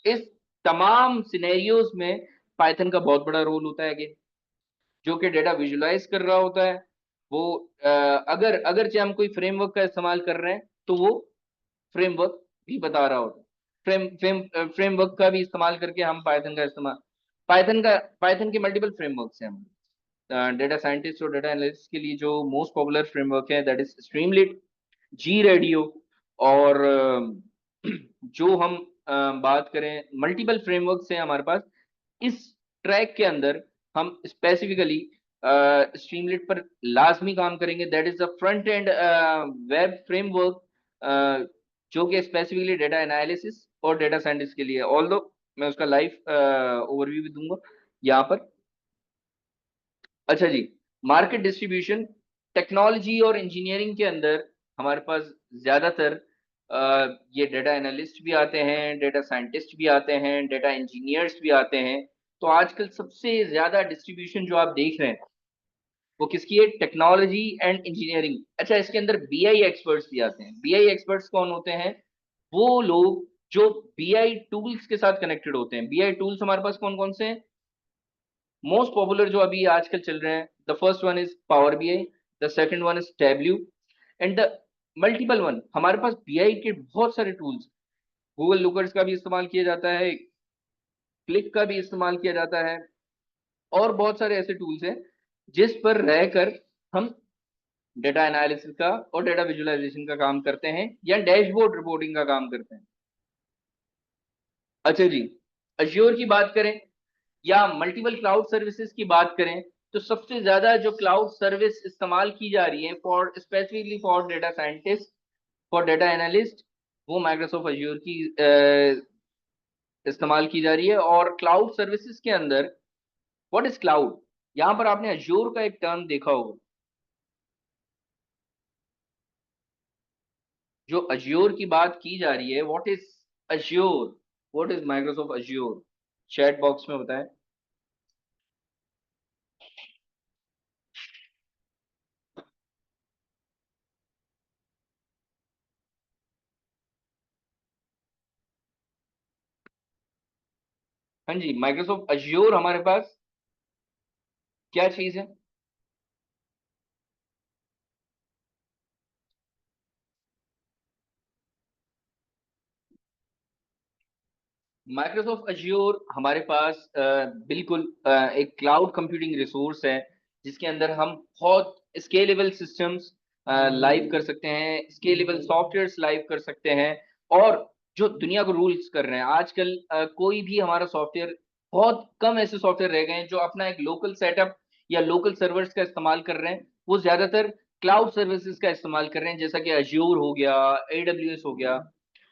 इस तमाम सिनेरियोज में पाइथन का बहुत बड़ा रोल होता है कि जो कि डेटा विजुलाइज कर रहा होता है। वो अगर अगरचे हम कोई फ्रेमवर्क का इस्तेमाल कर रहे हैं तो वो फ्रेमवर्क भी बता रहा होता है। फ्रेमवर्क का भी इस्तेमाल करके हम पाइथन के मल्टीपल फ्रेमवर्क्स हैं। हम डेटा साइंटिस्ट और डेटा एनालिस्ट के लिए जो मोस्ट पॉपुलर फ्रेमवर्क है दैट इज स्ट्रीमलिट, जी रेडियो, और जो हम बात करें मल्टीपल फ्रेमवर्क्स हैं हमारे पास। इस ट्रैक के अंदर हम स्पेसिफिकली स्ट्रीमलिट पर लाजमी काम करेंगे, that is the front end web framework, जो कि स्पेसिफिकली डेटा एनालिसिस और डेटा साइंटिस्ट के लिए। ऑल्दो मैं उसका लाइव ओवरव्यू भी दूंगा यहाँ पर। अच्छा जी, मार्केट डिस्ट्रीब्यूशन, टेक्नोलॉजी और इंजीनियरिंग के अंदर हमारे पास ज्यादातर ये डेटा एनालिस्ट भी आते हैं, डेटा साइंटिस्ट भी आते हैं, डेटा इंजीनियर्स भी आते हैं। तो आजकल सबसे ज्यादा डिस्ट्रीब्यूशन जो आप देख रहे हैं वो किसकी है? Technology and engineering. अच्छा, इसके अंदर बीआई एक्सपर्ट्स भी आते हैं। बीआई एक्सपर्ट्स कौन होते हैं? वो लोग जो बीआई टूल्स के साथ कनेक्टेड होते हैं। बीआई टूल्स हमारे पास कौन कौन से हैं? मोस्ट पॉपुलर जो अभी आजकल चल रहे हैं, the first one is power BI, the second one is Tableau, and the multiple one. हमारे पास बीआई के बहुत सारे टूल्स, गूगल लुकर्स का भी इस्तेमाल किया जाता है, क्लिक का भी इस्तेमाल किया जाता है, और बहुत सारे ऐसे टूल्स हैं जिस पर रहकर हम डेटा एनालिसिस का और डेटा विजुअलाइजेशन का काम करते हैं या डैशबोर्ड रिपोर्टिंग का काम करते हैं। अच्छा जी, अश्योर की बात करें या मल्टीपल क्लाउड सर्विसेज की बात करें, तो सबसे ज्यादा जो क्लाउड सर्विस इस्तेमाल की जा रही है for specifically for data scientist, for data analyst, वो माइक्रोसॉफ्ट अज्योर की इस्तेमाल की जा रही है। और क्लाउड सर्विसेज के अंदर व्हाट इज क्लाउड? यहाँ पर आपने अज्योर का एक टर्म देखा होगा। जो अज्योर की बात की जा रही है, what is Azure, what is Microsoft Azure? Chat box में बताएं। हाँ जी, माइक्रोसॉफ्ट अज्योर हमारे पास क्या चीज है? माइक्रोसॉफ्ट अज्योर हमारे पास बिल्कुल एक क्लाउड कंप्यूटिंग रिसोर्स है, जिसके अंदर हम बहुत स्केलेबल सिस्टम्स लाइव कर सकते हैं, स्केलेबल सॉफ्टवेयर्स लाइव कर सकते हैं, और जो दुनिया को रूल्स कर रहे हैं आजकल, कोई भी हमारा सॉफ्टवेयर, बहुत कम ऐसे सॉफ्टवेयर रह गए हैं जो अपना एक लोकल सेटअप या लोकल सर्वर्स का इस्तेमाल कर रहे हैं। वो ज्यादातर क्लाउड सर्विसेज का इस्तेमाल कर रहे हैं, जैसा कि अज्योर हो गया, AWS हो गया,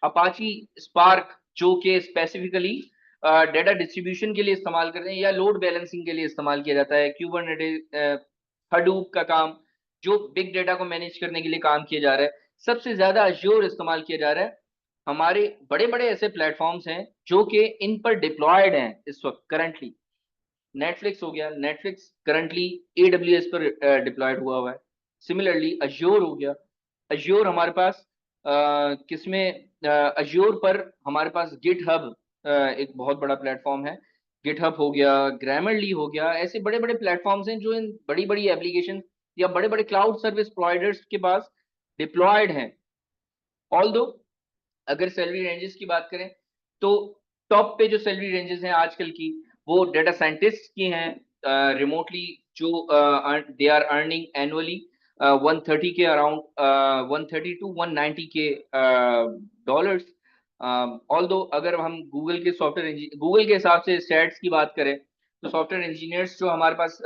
अपाची स्पार्क, जो कि स्पेसिफिकली डेटा डिस्ट्रीब्यूशन के लिए इस्तेमाल करते हैं या लोड बैलेंसिंग के लिए इस्तेमाल किया जाता है, क्यूबरनेटिस, हडूप का काम, जो बिग डेटा को मैनेज करने के लिए काम किया जा रहा है, सबसे ज्यादा अज्योर इस्तेमाल किया जा रहा है। हमारे बड़े बड़े ऐसे प्लेटफॉर्म्स हैं जो कि इन पर डिप्लॉयड हैं इस वक्त करंटली। नेटफ्लिक्स हो गया, नेटफ्लिक्स करंटली AWS पर डिप्लॉयड हुआ है। सिमिलरली अज्योर हो गया, अज्योर हमारे पास किसमें, अज्योर पर हमारे पास गिट हब एक बहुत बड़ा प्लेटफॉर्म है। गिट हब हो गया, ग्रामरली हो गया, ऐसे बड़े बड़े प्लेटफॉर्म्स हैं जो इन बड़ी बड़ी एप्लीकेशन या बड़े बड़े क्लाउड सर्विस प्रोवाइडर्स के पास डिप्लॉयड हैं। ऑल्दो अगर सैलरी रेंजेस की बात करें तो टॉप पे जो सैलरी रेंजेस हैं आजकल की, वो डेटा साइंटिस्ट की हैं, रिमोटली, जो दे आर अर्निंग एनुअली 130 के अराउंड, 130 टू 190 के डॉलर्स। ऑल्दो अगर हम गूगल के सॉफ्टवेयर, गूगल के हिसाब से स्टैट्स की बात करें, तो सॉफ्टवेयर इंजीनियर्स जो हमारे पास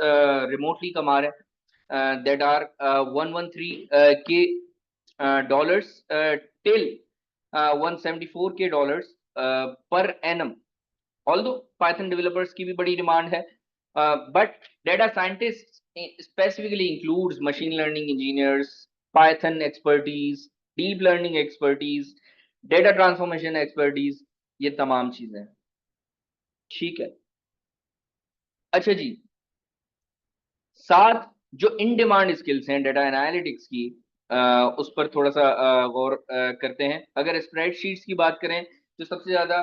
रिमोटली कमा रहे हैं, दैट आर 113 के डॉलर्स टिल 174 के dollars per annum. Although Python developers की भी बड़ी डिमांड है, but data scientist specifically includes machine learning engineers, Python expertise, deep learning expertise, data transformation expertise, ये तमाम चीजें। ठीक है, अच्छा जी, साथ जो इन डिमांड स्किल्स हैं डेटा एनालिटिक्स की, उस पर थोड़ा सा गौर करते हैं। अगर स्प्रेडशीट्स की बात करें तो सबसे ज्यादा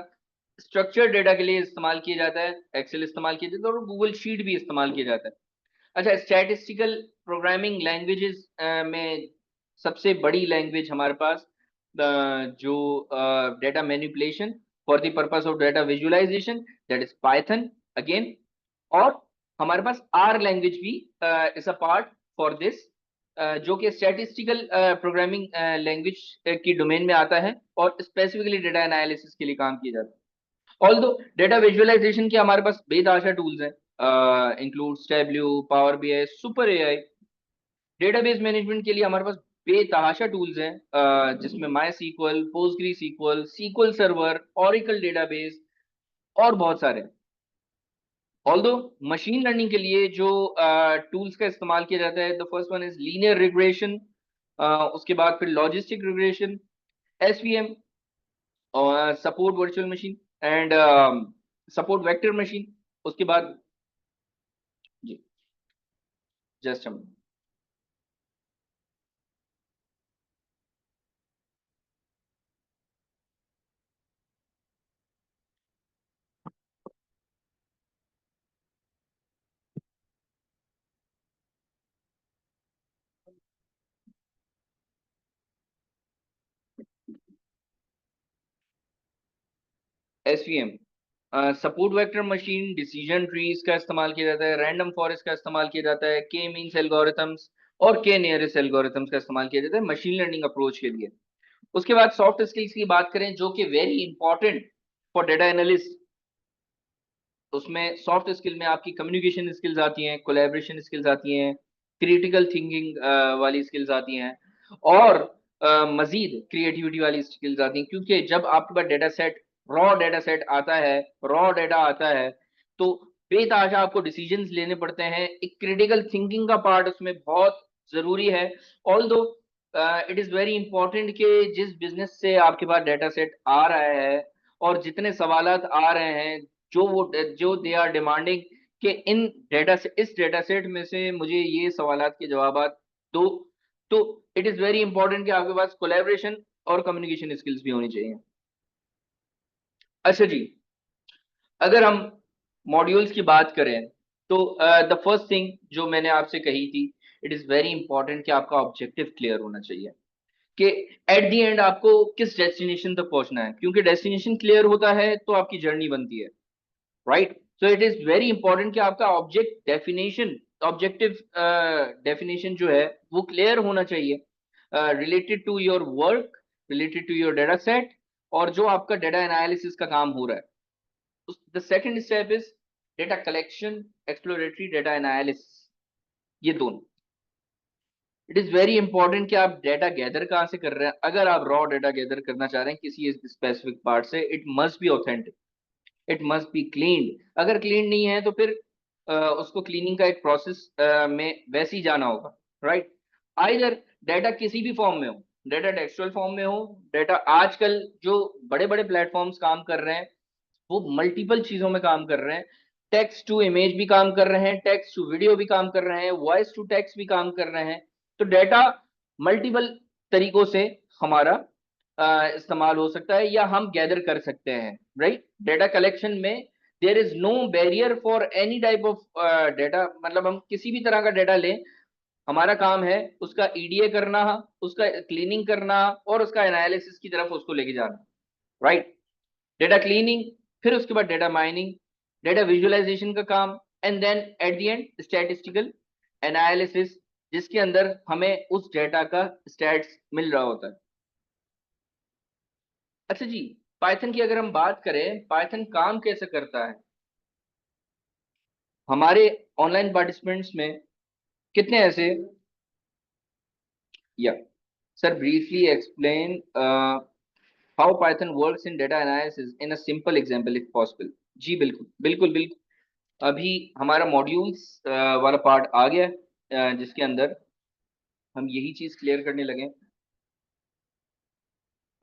स्ट्रक्चर्ड डेटा के लिए इस्तेमाल किया जाता है, एक्सेल इस्तेमाल किया जाता है, और गूगल शीट भी इस्तेमाल किया जाता है। अच्छा, स्टैटिस्टिकल प्रोग्रामिंग लैंग्वेजेस में सबसे बड़ी लैंग्वेज हमारे पास जो data manipulation for the purpose of data visualisation, that is Python again. और हमारे पास आर लैंग्वेज भी is a part for this, जो कि स्टैटिस्टिकल प्रोग्रामिंग लैंग्वेज की डोमेन में आता है और स्पेसिफिकली डेटा एनालिसिस के लिए काम किया जाता है। ऑल्दो डेटा विजुअलाइजेशन के हमारे पास बेतहाशा टूल्स हैं, includes Tableau, power BI, super AI। Database management के लिए हमारे पास बेतहाशा टूल्स हैं, जिसमें MySQL, PostgreSQL, SQL server, Oracle database, और बहुत सारे। ऑल्दो मशीन लर्निंग के लिए जो टूल्स का इस्तेमाल किया जाता है, the first one is linear regression, उसके बाद फिर लॉजिस्टिक रिग्रेशन, SVM, और support virtual machine, and support vector machine. उसके बाद जी, जस्ट हम SVM, support vector machine, decision trees का इस्तेमाल किया जाता है, रैंडम फॉरेस्ट का इस्तेमाल किया जाता है, के मीन्स एल्गोरिथम्स और के नियरेस्ट एल्गोरिथम्स का इस्तेमाल किया जाता है मशीन लर्निंग अप्रोच के लिए। उसके बाद सॉफ्ट स्किल्स की बात करें, जो कि very important for data analyst, उसमें सॉफ्ट स्किल में आपकी कम्युनिकेशन स्किल्स आती हैं, कोलैबोरेशन स्किल्स आती हैं, क्रिटिकल थिंकिंग वाली स्किल्स आती हैं, और मजीद क्रिएटिविटी वाली स्किल्स आती हैं। क्योंकि जब आपके पास data set, raw data set आता है, रॉ डेटा आता है, तो बेतहाशा आपको डिसीजंस लेने पड़ते हैं। एक क्रिटिकल थिंकिंग का पार्ट उसमें बहुत जरूरी है। Although it is very important कि जिस बिजनेस से आपके पास डेटा सेट आ रहा है और जितने सवालात आ रहे हैं, जो दे आर डिमांडिंग कि इन डेटा से, इस डेटा सेट में से मुझे ये सवालात के जवाब दो, तो इट इज वेरी इंपॉर्टेंट कि आपके पास कोलैबोरेशन और कम्युनिकेशन स्किल्स भी होनी चाहिए। अच्छा जी, अगर हम मॉड्यूल्स की बात करें तो द फर्स्ट थिंग जो मैंने आपसे कही थी, इट इज वेरी इंपॉर्टेंट कि आपका ऑब्जेक्टिव क्लियर होना चाहिए। कि एट द एंड आपको किस डेस्टिनेशन तक पहुंचना है, क्योंकि डेस्टिनेशन क्लियर होता है तो आपकी जर्नी बनती है, right. So it is very important कि आपका ऑब्जेक्टिव डेफिनेशन जो है वो क्लियर होना चाहिए, related to your work, related to your data set, और जो आपका डेटा एनालिसिस का काम हो रहा है। The second step is data collection, exploratory data analysis, ये दोनों। इट इज वेरी इंपॉर्टेंट कि आप डेटा गैदर कहाँ से कर रहे हैं। अगर आप रॉ डेटा गैदर करना चाह रहे हैं किसी स्पेसिफिक पार्ट से, it must be authentic, it must be clean. अगर क्लीन नहीं है तो फिर उसको क्लीनिंग का एक प्रोसेस में वैसे ही जाना होगा, राइट। आइदर डेटा किसी भी फॉर्म में हो, डेटा टेक्सचुअल फॉर्म में हो, डेटा आजकल जो बड़े बड़े प्लेटफॉर्म्स काम कर रहे हैं वो मल्टीपल चीजों में काम कर रहे हैं। टेक्स्ट टू इमेज भी काम कर रहे हैं, टेक्स्ट टू वीडियो भी काम कर रहे हैं, वॉइस टू टेक्स्ट भी काम कर रहे हैं। तो डेटा मल्टीपल तरीकों से हमारा इस्तेमाल हो सकता है या हम गैदर कर सकते हैं, राइट। डेटा कलेक्शन में there is no barrier for any type of data, मतलब हम किसी भी तरह का डेटा लें, हमारा काम है उसका ईडीए करना, उसका क्लीनिंग करना और उसका एनालिसिस की तरफ उसको लेके जाना, राइट। डेटा क्लीनिंग, फिर उसके बाद डेटा माइनिंग, डेटा विजुअलाइजेशन का काम, and then at the end statistical analysis, जिसके अंदर हमें उस डेटा का स्टैट्स मिल रहा होता है। अच्छा जी, पाइथन की अगर हम बात करें, पाइथन काम कैसे करता है। हमारे ऑनलाइन पार्टिसिपेंट्स में कितने ऐसे, या sir briefly explain how Python works in data analysis in a simple example if possible. जी बिल्कुल बिल्कुल बिल्कुल। अभी हमारा मॉड्यूल्स वाला पार्ट आ गया है, जिसके अंदर हम यही चीज क्लियर करने लगे।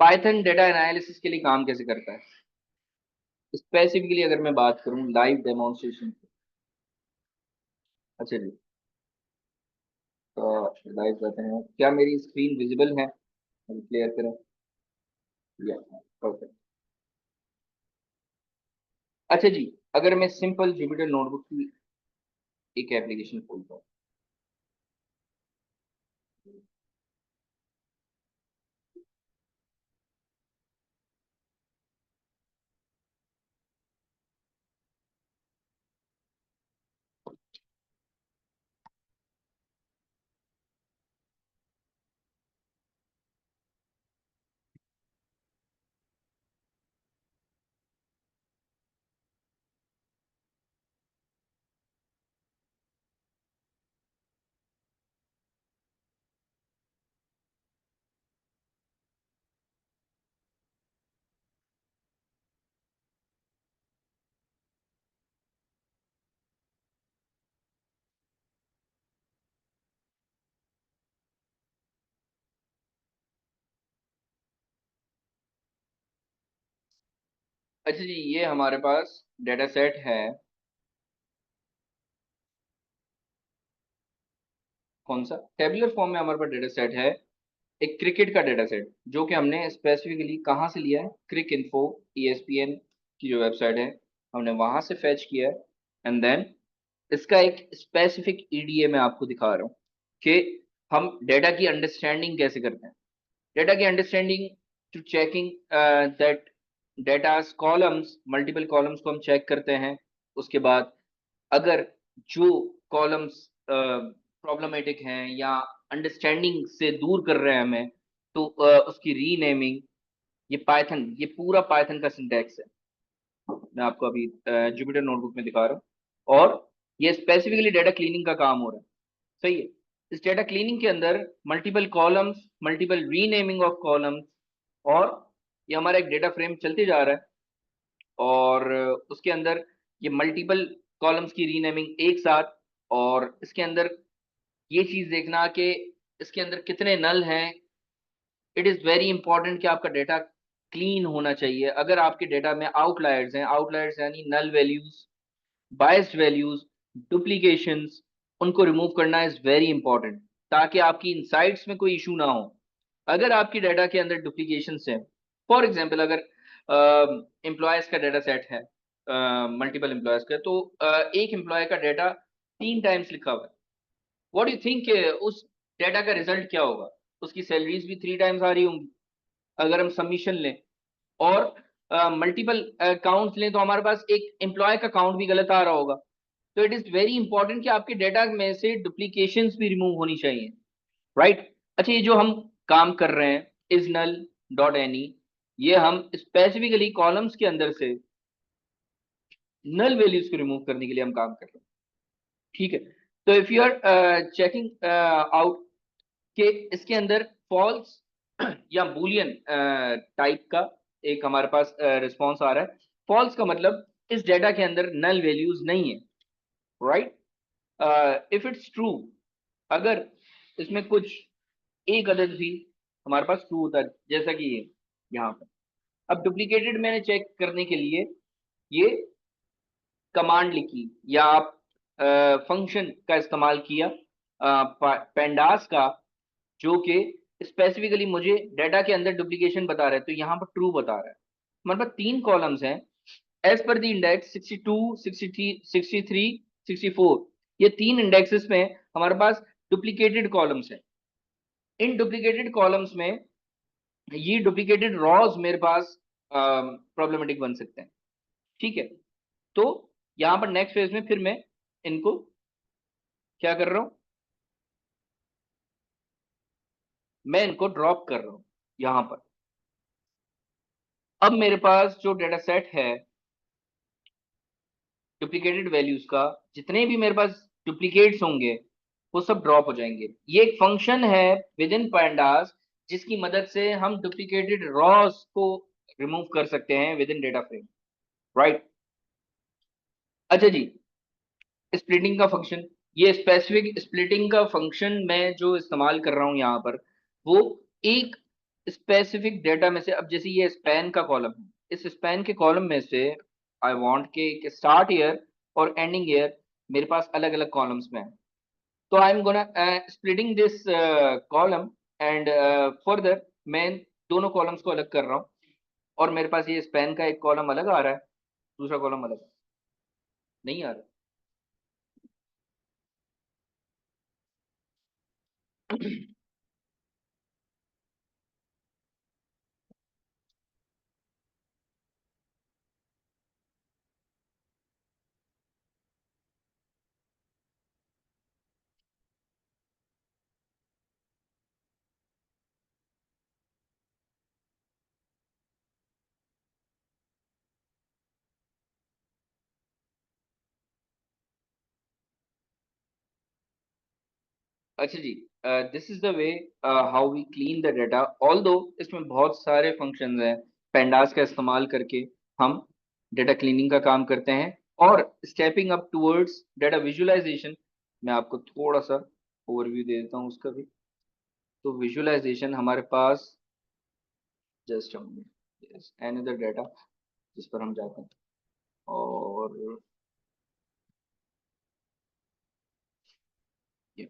पाइथन डेटा एनालिसिस के लिए काम कैसे करता है, स्पेसिफिकली अगर मैं बात करूं लाइव डेमोन्स्ट्रेशन। अच्छा जी, तो लाइव करते हैं, क्या मेरी स्क्रीन विजिबल है, हम क्लियर करें। या परफेक्ट। अच्छा जी, अगर मैं सिंपल जुपिटर नोटबुक की एक एप्लीकेशन खोलता हूँ। अच्छा जी, ये हमारे पास डेटा सेट है, कौन सा टेबुलर फॉर्म में हमारे पास डेटा सेट है, एक क्रिकेट का डेटा सेट, जो कि हमने स्पेसिफिकली कहाँ से लिया है, क्रिक इन्फो, ईएसपीएन की जो वेबसाइट है, हमने वहां से फैच किया है। एंड देन इसका एक स्पेसिफिक ईडीए मैं आपको दिखा रहा हूँ कि हम डेटा की अंडरस्टैंडिंग कैसे करते हैं। डेटा की understanding to checking that datas columns, multiple columns को हम चेक करते हैं। उसके बाद अगर जो कॉलम्स प्रॉब्लमेटिक हैं या अंडरस्टैंडिंग से दूर कर रहे हैं हमें, तो उसकी रीनेमिंग, ये पाइथन, ये पूरा पाइथन का सिंटैक्स है, मैं आपको अभी जुपिटर नोटबुक में दिखा रहा हूँ। और ये स्पेसिफिकली डेटा क्लीनिंग का काम हो रहा है, सही है। इस डेटा क्लीनिंग के अंदर multiple columns, multiple renaming of columns, और ये हमारा एक डेटा फ्रेम चलते जा रहा है, और उसके अंदर ये मल्टीपल कॉलम्स की रीनेमिंग एक साथ, और इसके अंदर ये चीज देखना कि इसके अंदर कितने नल हैं। इट इज वेरी इंपॉर्टेंट कि आपका डेटा क्लीन होना चाहिए। अगर आपके डेटा में आउटलायर्स हैं, आउटलायर्स यानी null values, biased values, duplications, उनको रिमूव करना इज वेरी इंपॉर्टेंट, ताकि आपकी इनसाइट्स में कोई इशू ना हो। अगर आपकी डेटा के अंदर डुप्लीकेशंस हैं, फॉर एग्जांपल अगर एम्प्लॉयज का डेटा सेट है, मल्टीपल एम्प्लॉयज का, तो एक एम्प्लॉय का डेटा 3 टाइम्स लिखा हुआ है, व्हाट डू यू थिंक उस डेटा का रिजल्ट क्या होगा। उसकी सैलरीज भी 3 टाइम्स आ रही होंगी अगर हम सबमिशन लें। और मल्टीपल अकाउंट्स लें तो हमारे पास एक एम्प्लॉय का अकाउंट भी गलत आ रहा होगा। तो इट इज वेरी इंपॉर्टेंट कि आपके डेटा में से डुप्लीकेशंस भी रिमूव होनी चाहिए, राइट। अच्छा, ये जो हम काम कर रहे हैं इज नल डॉट एनी, ये हम स्पेसिफिकली कॉलम्स के अंदर से नल वैल्यूज को रिमूव करने के लिए हम काम कर रहे हैं, ठीक है। तो if you are checking out कि इसके अंदर फॉल्स या बूलियन टाइप का एक हमारे पास रिस्पॉन्स आ रहा है। फॉल्स का मतलब इस डेटा के अंदर नल वैल्यूज नहीं है, राइट। इफ इट्स ट्रू, अगर इसमें कुछ एक अदद भी हमारे पास ट्रू होता है, जैसा कि ये यहाँ पर। अब डुप्लीकेटेड मैंने चेक करने के लिए ये कमांड लिखी या आप फंक्शन का इस्तेमाल किया पेंडास का, जो कि स्पेसिफिकली मुझे डेटा के अंदर डुप्लीकेशन बता रहा है। तो यहाँ पर ट्रू बता रहा है। हमारे पास 3 कॉलम्स हैं एज पर द इंडेक्स 62, 63, 63, 64। ये 3 इंडेक्सेस में हमारे पास डुप्लीकेटेड कॉलम्स हैं। इन डुप्लीकेटेड कॉलम्स में ये डुप्लीकेटेड रॉज मेरे पास प्रॉब्लमेटिक बन सकते हैं, ठीक है। तो यहाँ पर नेक्स्ट फेज में फिर मैं इनको क्या कर रहा हूं, मैं इनको ड्रॉप कर रहा हूं यहाँ पर। अब मेरे पास जो डेटा सेट है डुप्लीकेटेड वैल्यूज का, जितने भी मेरे पास डुप्लीकेट्स होंगे वो सब ड्रॉप हो जाएंगे। ये एक फंक्शन है विद इन pandas जिसकी मदद से हम डुप्लीकेटेड रॉस को रिमूव कर सकते हैं with in data frame, right. अच्छा जी, स्प्लिटिंग का फंक्शन, ये स्पेसिफिक स्प्लिटिंग का फंक्शन मैं जो इस्तेमाल कर रहा हूं यहाँ पर, वो एक स्पेसिफिक डेटा में से, अब जैसे ये स्पैन का कॉलम है, इस स्पैन के कॉलम में से आई वांट के स्टार्ट ईयर और एंडिंग ईयर मेरे पास अलग अलग कॉलम्स में है। तो I am gonna splitting this column and further मैं दोनों कॉलम्स को अलग कर रहा हूँ। और मेरे पास ये स्पैन का एक कॉलम अलग आ रहा है, दूसरा कॉलम अलग नहीं आ रहा। अच्छा जी, this is the way how we clean the data. Although इसमें बहुत सारे फंक्शंस हैं, पेंडास का इस्तेमाल करके हम डेटा क्लीनिंग का काम करते हैं। और stepping up towards data visualisation, मैं आपको थोड़ा सा ओवरव्यू दे देता हूँ उसका भी। तो विजुअलाइजेशन हमारे पास जस्ट अनदर डेटा जिस पर हम जाते हैं और ये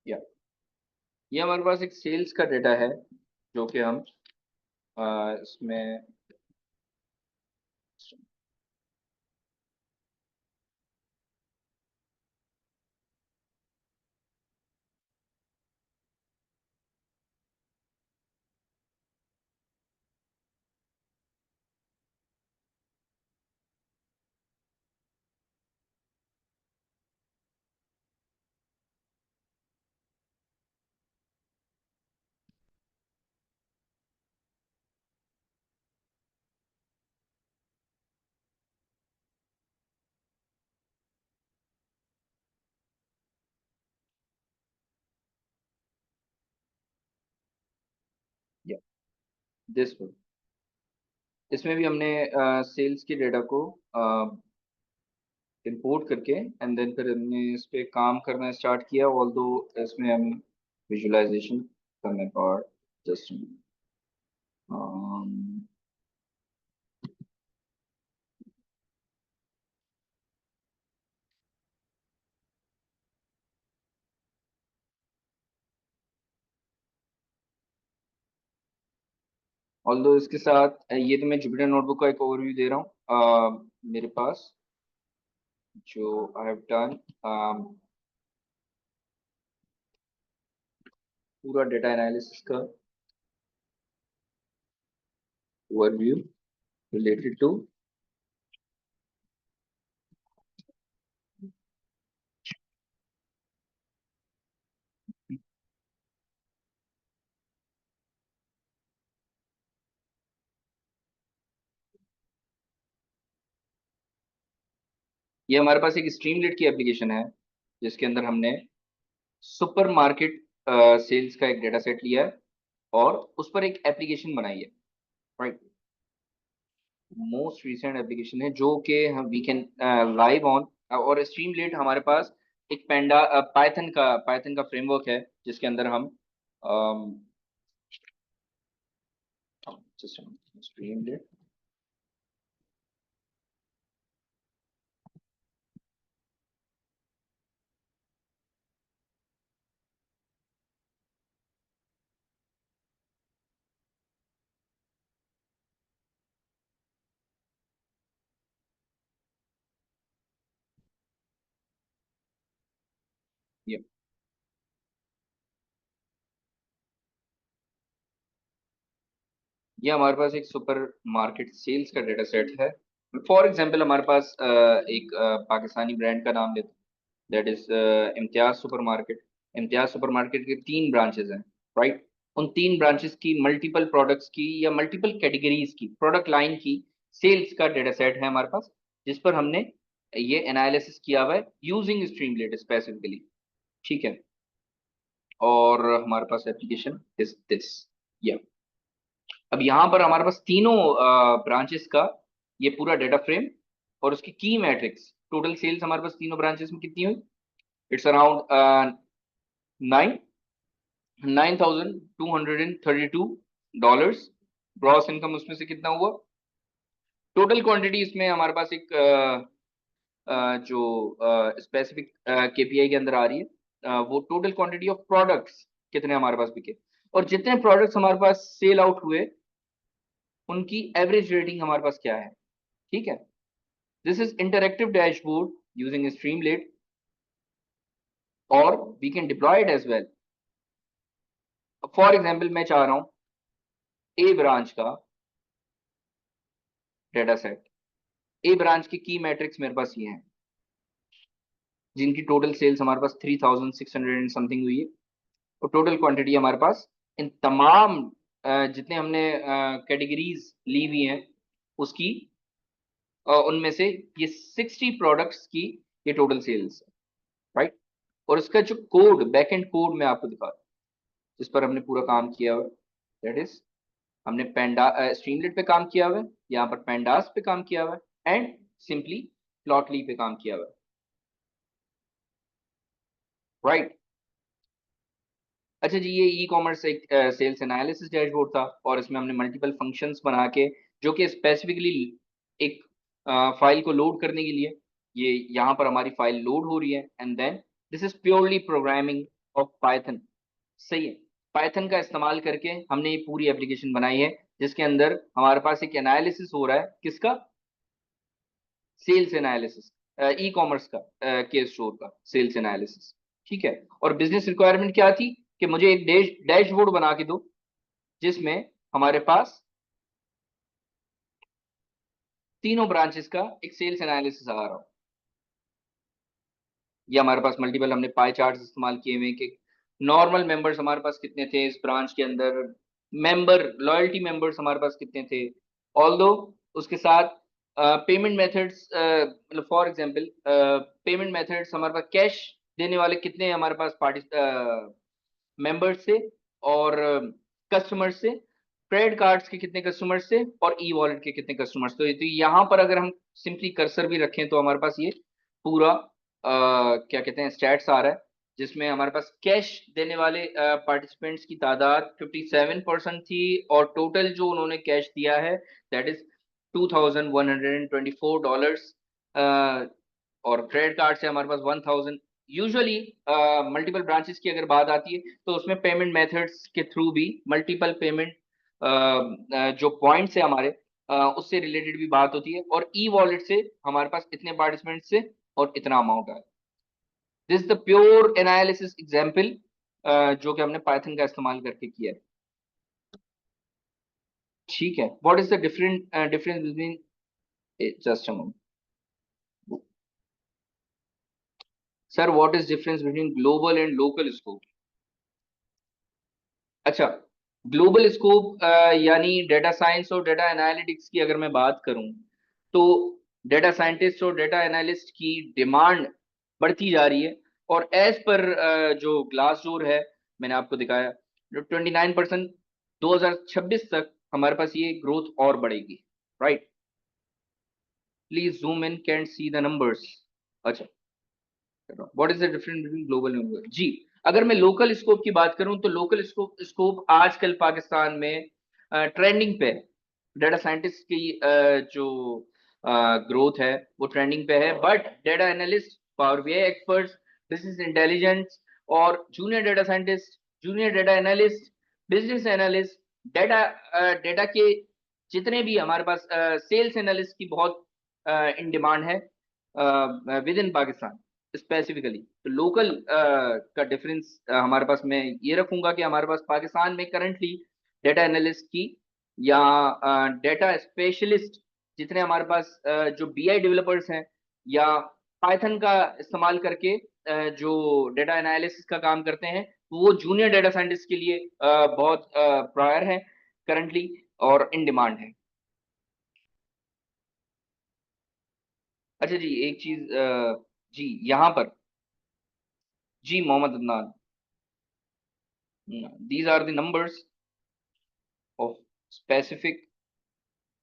या ये हमारे पास एक सेल्स का डेटा है जो कि हम इसमें या दिस, इसमें भी हमने सेल्स के डेटा को इंपोर्ट करके एंड देन फिर हमने इस पे काम करना स्टार्ट किया, ऑल्दो इसमें हमें विजुअलाइजेशन करने का जस्ट ऑल्दो इसके साथ ये तो मैं जुपिटर नोटबुक का एक ओवरव्यू दे रहा हूँ मेरे पास जो आई हैव डन, पूरा डेटा एनालिसिस का ओवरव्यू रिलेटेड टू ये हमारे पास एक स्ट्रीमलेट की एप्लीकेशन है जिसके अंदर हमने सुपर मार्केट सेल्स का एक डेटा सेट लिया है और उस पर एक एप्लीकेशन बनाई है, राइट। मोस्ट रिसेंट एप्लीकेशन है जो कि हम वी कैन लाइव ऑन, और स्ट्रीमलेट हमारे पास एक पैंडा पाइथन का फ्रेमवर्क है जिसके अंदर हम स्ट्रीमलेट, ये ये हमारे पास एक सुपर मार्केट सेल्स का डेटा सेट है। फॉर एग्जांपल हमारे पास एक पाकिस्तानी ब्रांड का नाम लेते, that is Imtiaz super market. Imtiaz super market के 3 ब्रांचेस हैं, राइट। उन 3 ब्रांचेस की मल्टीपल प्रोडक्ट्स की या मल्टीपल कैटेगरीज की प्रोडक्ट लाइन की सेल्स का डेटा सेट है हमारे पास, जिस पर हमने ये एनालिसिस किया हुआ है यूजिंग स्ट्रीमलेट स्पेसिफिकली, ठीक है। और हमारे पास एप्लीकेशन इज दिस, या अब यहाँ पर हमारे पास तीनों ब्रांचेस का ये पूरा डेटा फ्रेम और उसकी की मैट्रिक्स, टोटल सेल्स हमारे पास तीनों ब्रांचेस में कितनी हुई, it's around 9,232 dollars. Gross income उसमें से कितना हुआ, टोटल क्वांटिटी इसमें हमारे पास एक जो स्पेसिफिक केपीआई के अंदर आ रही है, वो टोटल क्वांटिटी ऑफ प्रोडक्ट्स कितने हमारे पास बिके और जितने प्रोडक्ट्स हमारे पास सेल आउट हुए उनकी एवरेज रेटिंग हमारे पास क्या है, ठीक है। This is interactive dashboard using Streamlit और we can deploy it as well. For example मैं चाह रहा हूं ए ब्रांच का डेटा सेट, ए ब्रांच की मैट्रिक्स मेरे पास ये हैं जिनकी टोटल सेल्स हमारे पास 3,600 एंड समथिंग हुई है और टोटल क्वांटिटी हमारे पास इन तमाम जितने हमने कैटेगरीज ली हुई हैं उसकी उनमें से ये 60 प्रोडक्ट्स की ये टोटल सेल्स है, राइट। और इसका जो कोड, बैक एंड कोड मैं आपको दिखा रहा हूं जिस पर हमने पूरा काम किया हुआ है, दैट इज हमने पेंडा स्ट्रीमलेट पे काम किया हुआ है, यहाँ पर पेंडास पे काम किया हुआ है एंड सिंपली प्लॉटली पे काम किया हुआ है, राइट। अच्छा जी, ये ई कॉमर्स एक सेल्स एनालिसिस डैशबोर्ड था और इसमें हमने मल्टीपल फंक्शंस बना के जो कि स्पेसिफिकली एक फाइल को लोड करने के लिए, ये यहाँ पर हमारी फाइल लोड हो रही है and then this is purely programming of Python, सही है। पाइथन का इस्तेमाल करके हमने ये पूरी एप्लीकेशन बनाई है जिसके अंदर हमारे पास एक एनालिसिस हो रहा है, किसका, सेल्स एनालिसिस, ई कॉमर्स का के स्टोर का सेल्स एनालिसिस, ठीक है। और बिजनेस रिक्वायरमेंट क्या थी कि मुझे एक डैशबोर्ड बना के दो जिसमें हमारे पास तीनों ब्रांचेस का एक सेल्स एनालिसिस आ रहा हो। ये हमारे पास मल्टीपल हमने पाई चार्ट्स इस्तेमाल किए हुए कि नॉर्मल मेंबर्स हमारे पास कितने थे इस ब्रांच के अंदर, मेंबर लॉयल्टी मेंबर्स हमारे पास कितने थे, ऑल्दो उसके साथ पेमेंट मेथड्स, मतलब फॉर एग्जांपल पेमेंट मेथड्स हमारे पास कैश देने वाले कितने हमारे पास पार्टी मेंबर्स से और कस्टमर्स से, क्रेडिट कार्ड्स के कितने कस्टमर्स से और ई वॉलेट के कितने कस्टमर्स। तो यहाँ पर अगर हम सिंपली कर्सर भी रखें तो हमारे पास ये पूरा क्या कहते हैं स्टैट्स आ रहा है, जिसमें हमारे पास कैश देने वाले पार्टिसिपेंट्स की तादाद 57% थी, और टोटल जो उन्होंने कैश दिया है दैट इज $2,124। और क्रेडिट कार्ड से हमारे पास 1000। यूजुअली मल्टीपल ब्रांचेस की अगर बात आती है तो उसमें पेमेंट मेथड्स के थ्रू भी मल्टीपल पेमेंट जो पॉइंट्स है हमारे उससे रिलेटेड भी बात होती है, और ई वॉलेट से हमारे पास इतने पार्टिसिपेंट से और इतना अमाउंट आया। This the pure analysis example जो कि हमने पाइथन का इस्तेमाल करके किया है। ठीक है, what is the difference between, just a moment sir, what is difference between global and local scope? अच्छा, ग्लोबल स्कोप यानी डेटा साइंस और डेटा एनालिटिक्स की अगर मैं बात करूं तो डेटा साइंटिस्ट और डेटा एनालिस्ट की डिमांड बढ़ती जा रही है, और एज पर जो ग्लास डोर है मैंने आपको दिखाया, जो 29% 2026 तक हमारे पास ये ग्रोथ और बढ़ेगी। Right, please zoom in, can see the numbers. अच्छा, what is the difference between global and local? जी, अगर मैं लोकल स्कोप की बात करूं तो लोकल स्कोप आजकल पाकिस्तान में ट्रेंडिंग पे है। डेटा साइंटिस्ट की जो ग्रोथ है वो ट्रेंडिंग पे है, but data analyst, power BI experts, business intelligence और junior data scientist, junior data analyst, business analyst, data data के जितने भी हमारे पास सेल्स एनालिस्ट की बहुत इन डिमांड है विद इन पाकिस्तान स्पेसिफिकली। तो लोकल का डिफरेंस हमारे पास मैं ये रखूंगा कि हमारे पास पाकिस्तान में करंटली डेटा एनालिस्ट की या डेटा स्पेशलिस्ट जितने हमारे पास जो बीआई डेवलपर्स हैं या पाइथन का इस्तेमाल करके जो डेटा एनालिसिस का काम करते हैं, वो जूनियर डेटा साइंटिस्ट के लिए बहुत प्रायर है करंटली और इन डिमांड है। अच्छा जी, एक चीज जी यहाँ पर, जी Mohammad Adnan, these are the numbers of specific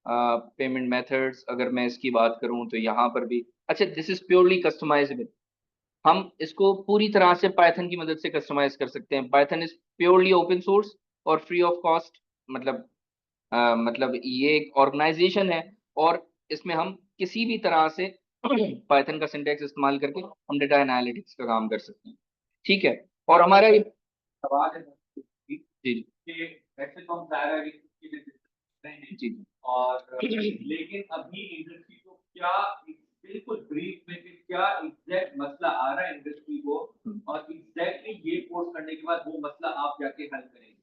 payment methods. अगर मैं इसकी बात करूं तो यहाँ पर भी, अच्छा, दिस इज प्योरली कस्टमाइजेबल। हम इसको पूरी तरह से पाइथन की मदद से कस्टमाइज कर सकते हैं। Python is purely open source और फ्री ऑफ कॉस्ट। मतलब मतलब ये एक ऑर्गेनाइजेशन है, और इसमें हम किसी भी तरह से पाइथन का सिंटैक्स इस्तेमाल करके हम डेटा एनालिटिक्स का काम कर सकते हैं। ठीक है, और हमारा ये सवाल है जी जी कि वैसे तो हम सारा जी और लेकिन अभी इंडस्ट्री को क्या, बिल्कुल ब्रीफ में कि क्या एग्जैक्ट मसला आ रहा है इंडस्ट्री को, और एग्जैक्टली ये कोर्स करने के बाद वो मसला आप जाके हल करेंगे।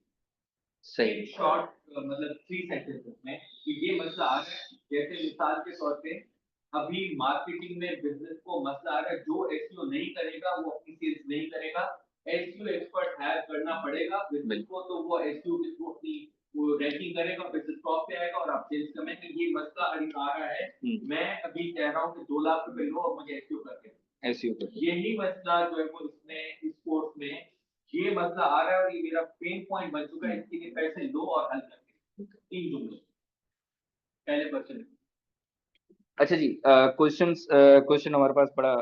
सही शॉर्ट मतलब 3 सेंटेंसेस में कि ये मसला आ रहा है। जैसे मिसाल के तौर पे अभी मार्केटिंग में बिजनेस को मसला आ रहा है, जो एसईओ नहीं करेगा वो अपनी सेल्स नहीं करेगा। एसईओ एक्सपर्ट हायर करना पड़ेगा बिजनेस को, तो वो एसईओ के थ्रू अपनी वो रैंकिंग करेगा, बिजनेस टॉप पे आएगा और आप सेल्स कमेंगे। ये मसला अभी आ रहा है। मैं अभी कह रहा हूँ कि 2 लाख रुपए लो और मुझे एसईओ करके, एसईओ करके, यही मसला जो है वो इसमें इस कोर्स में ये मसला आ रहा है, और ये मेरा पेन पॉइंट बन चुका है। इसके लिए पैसे लो और हल करके 3 जुमले पहले क्वेश्चन। अच्छा जी, क्वेश्चन हमारे पास बड़ा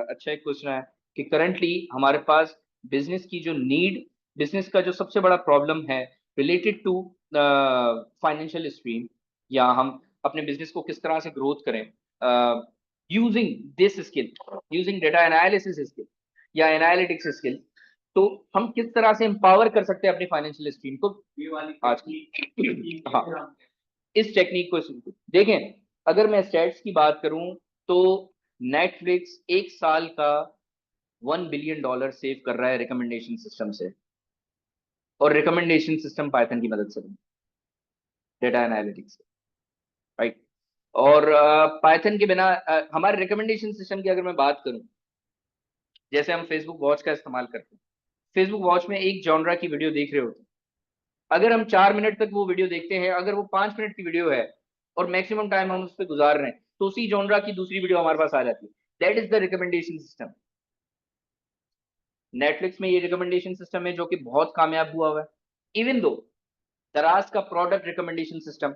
अच्छा एक क्वेश्चन है कि करंटली हमारे पास बिजनेस की जो नीड, बिजनेस का जो सबसे बड़ा प्रॉब्लम है रिलेटेड टू फाइनेंशियल स्ट्रीम, या हम अपने बिजनेस को किस तरह से ग्रोथ करें using this skill, using data analysis skill या एनालिटिक्स स्किल, तो हम किस तरह से एम्पावर कर सकते हैं अपनी फाइनेंशियल स्ट्रीम को। ये वाली आज की हाँ, इस टेक्निक को देखें। अगर मैं स्टैट्स की बात करूं तो नेटफ्लिक्स एक साल का $1 बिलियन सेव कर रहा है रिकमेंडेशन सिस्टम से, और रिकमेंडेशन सिस्टम पाइथन की मदद से, डेटा एनालिटिक्स, राइट। और पाइथन के बिना हमारे रिकमेंडेशन सिस्टम की अगर मैं बात करूं, जैसे हम फेसबुक वॉच का इस्तेमाल करते हैं, फेसबुक वॉच में एक जॉनरा की वीडियो देख रहे होते हैं, अगर हम 4 मिनट तक वो वीडियो देखते हैं, अगर वो 5 मिनट की वीडियो है और मैक्सिमम टाइम हम उस पर गुजार रहे हैं, तो उसी जॉनरा की दूसरी वीडियो हमारे पास आ जाती है। That is the recommendation system. Netflix में ये रिकमेंडेशन सिस्टम है जो कि बहुत कामयाब हुआ है। इवन दो दराज का प्रोडक्ट रिकमेंडेशन सिस्टम,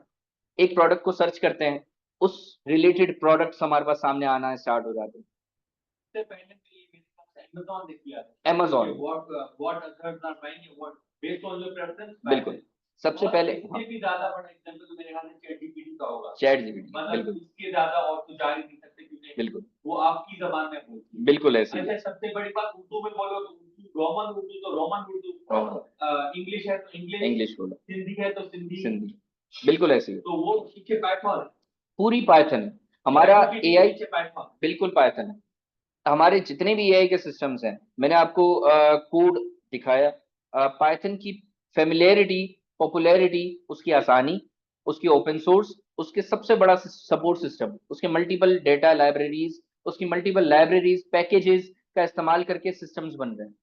एक प्रोडक्ट को सर्च करते हैं, उस रिलेटेड प्रोडक्ट्स हमारे पास सामने आना स्टार्ट हो जाते हैं। सबसे पहले तो ये मेरे पास Amazon ने किया था। Amazon, what others are buying, what based on your preference। बिल्कुल सबसे और पहले इससे भी ज्यादा बड़ा एग्जांपल तो मेरे ख्याल से चैट जीपीटी का होगा। चैट जीपीटी, मतलब बिल्कुल इसके ज्यादा और तो जा ही नहीं सकते, क्योंकि बिल्कुल वो आपकी जबान में बोलती है। बिल्कुल ऐसे ही अच्छा, सबसे बड़ी बात उर्दू में बोलो तो उर्दू, रोमन उर्दू तो रोमन उर्दू, इंग्लिश है तो इंग्लिश, इंग्लिश बोलो, सिंधी है तो सिंधी, सिंधी, बिल्कुल ऐसे ही तो वो पीछे पाइथन, पूरी पाइथन है हमारा एआई, पीछे पाइथन। बिल्कुल पाइथन है। हमारे जितने भी एआई के सिस्टम्स हैं, मैंने आपको कोड दिखाया, पाइथन की फेमिलियरिटी, पॉपुलैरिटी, उसकी आसानी, उसकी ओपन सोर्स, उसके सबसे बड़ा सपोर्ट सिस्टम, उसके मल्टीपल डेटा लाइब्रेरीज, उसकी मल्टीपल लाइब्रेरीज पैकेजेस का इस्तेमाल करके सिस्टम्स बन रहे हैं।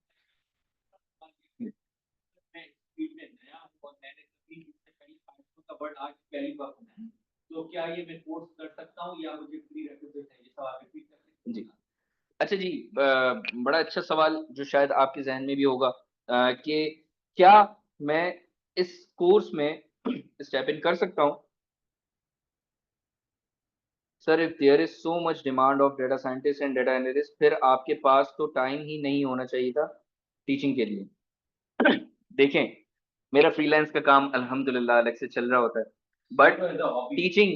वर्ड आज पहली बार सुना है, तो क्या ये मैं कोर्स कर सकता हूँ या मुझे फ्री रेफरेंस है? ये सवाल रिपीट कर सकते हैं जी, अच्छा जी, बड़ा अच्छा सवाल जो शायद आपके जहन में भी होगा, कि क्या मैं इस कोर्स में स्टेप इन कर सकता हूँ? Sir, if there is so much demand of data scientist and data analyst, फिर आपके पास तो टाइम ही नहीं होना चाहिए था टीचिंग के लिए। देखें, मेरा फ्रीलांस का काम अल्हम्दुलिल्लाह अलग से चल रहा होता है, but teaching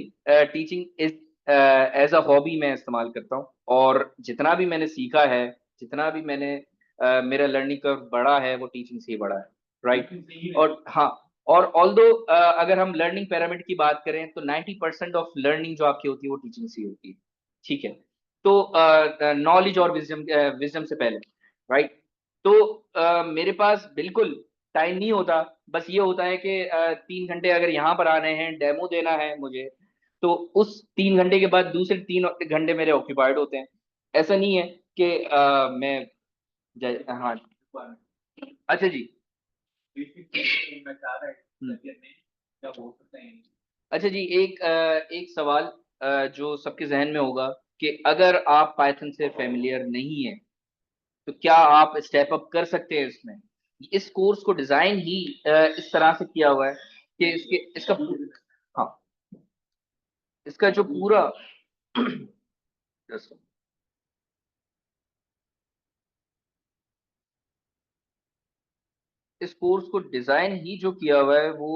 teaching is as a hobby मैं इस्तेमाल करता हूँ, और जितना भी मैंने सीखा है, जितना भी मैंने मेरा लर्निंग कर्व बढ़ा है, वो टीचिंग से ही बढ़ा है, राइट। और हाँ, और ऑल्दो अगर हम लर्निंग पिरामिड की बात करें तो 90% ऑफ लर्निंग जो आपकी होती है वो टीचिंग से ही होती है, ठीक है। तो नॉलेज और विजडम, विजडम से पहले, राइट। तो मेरे पास बिल्कुल टाइम नहीं होता, बस ये होता है कि 3 घंटे अगर यहाँ पर आने हैं, डेमो देना है मुझे, तो उस 3 घंटे के बाद दूसरे 3 घंटे मेरे ऑक्यूपाइड होते हैं। ऐसा नहीं है कि मैं हाँ, अच्छा जी, मैं चाह रहा है करियर में क्या बोल सकते हैं। अच्छा जी, एक सवाल जो सबके जहन में होगा कि अगर आप पाइथन से फेमिलियर नहीं है तो क्या आप स्टेप अप कर सकते हैं इसमें? इस कोर्स को डिजाइन ही इस तरह से किया हुआ है कि इसके इसका हाँ, इसका जो पूरा इस कोर्स को डिजाइन ही जो किया हुआ है वो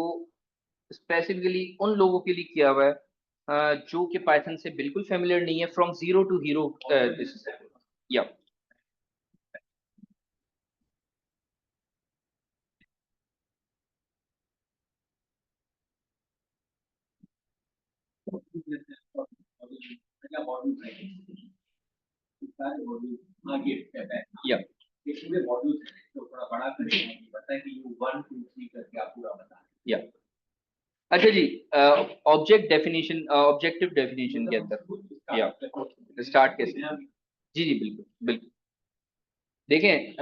स्पेसिफिकली उन लोगों के लिए किया हुआ है जो कि पाइथन से बिल्कुल फेमिलियर नहीं है, from zero to hero this, या या या अच्छा जी, ऑब्जेक्टिव डेफिनेशन के अंदर या स्टार्ट कैसे? जी जी, बिल्कुल बिल्कुल। देखें,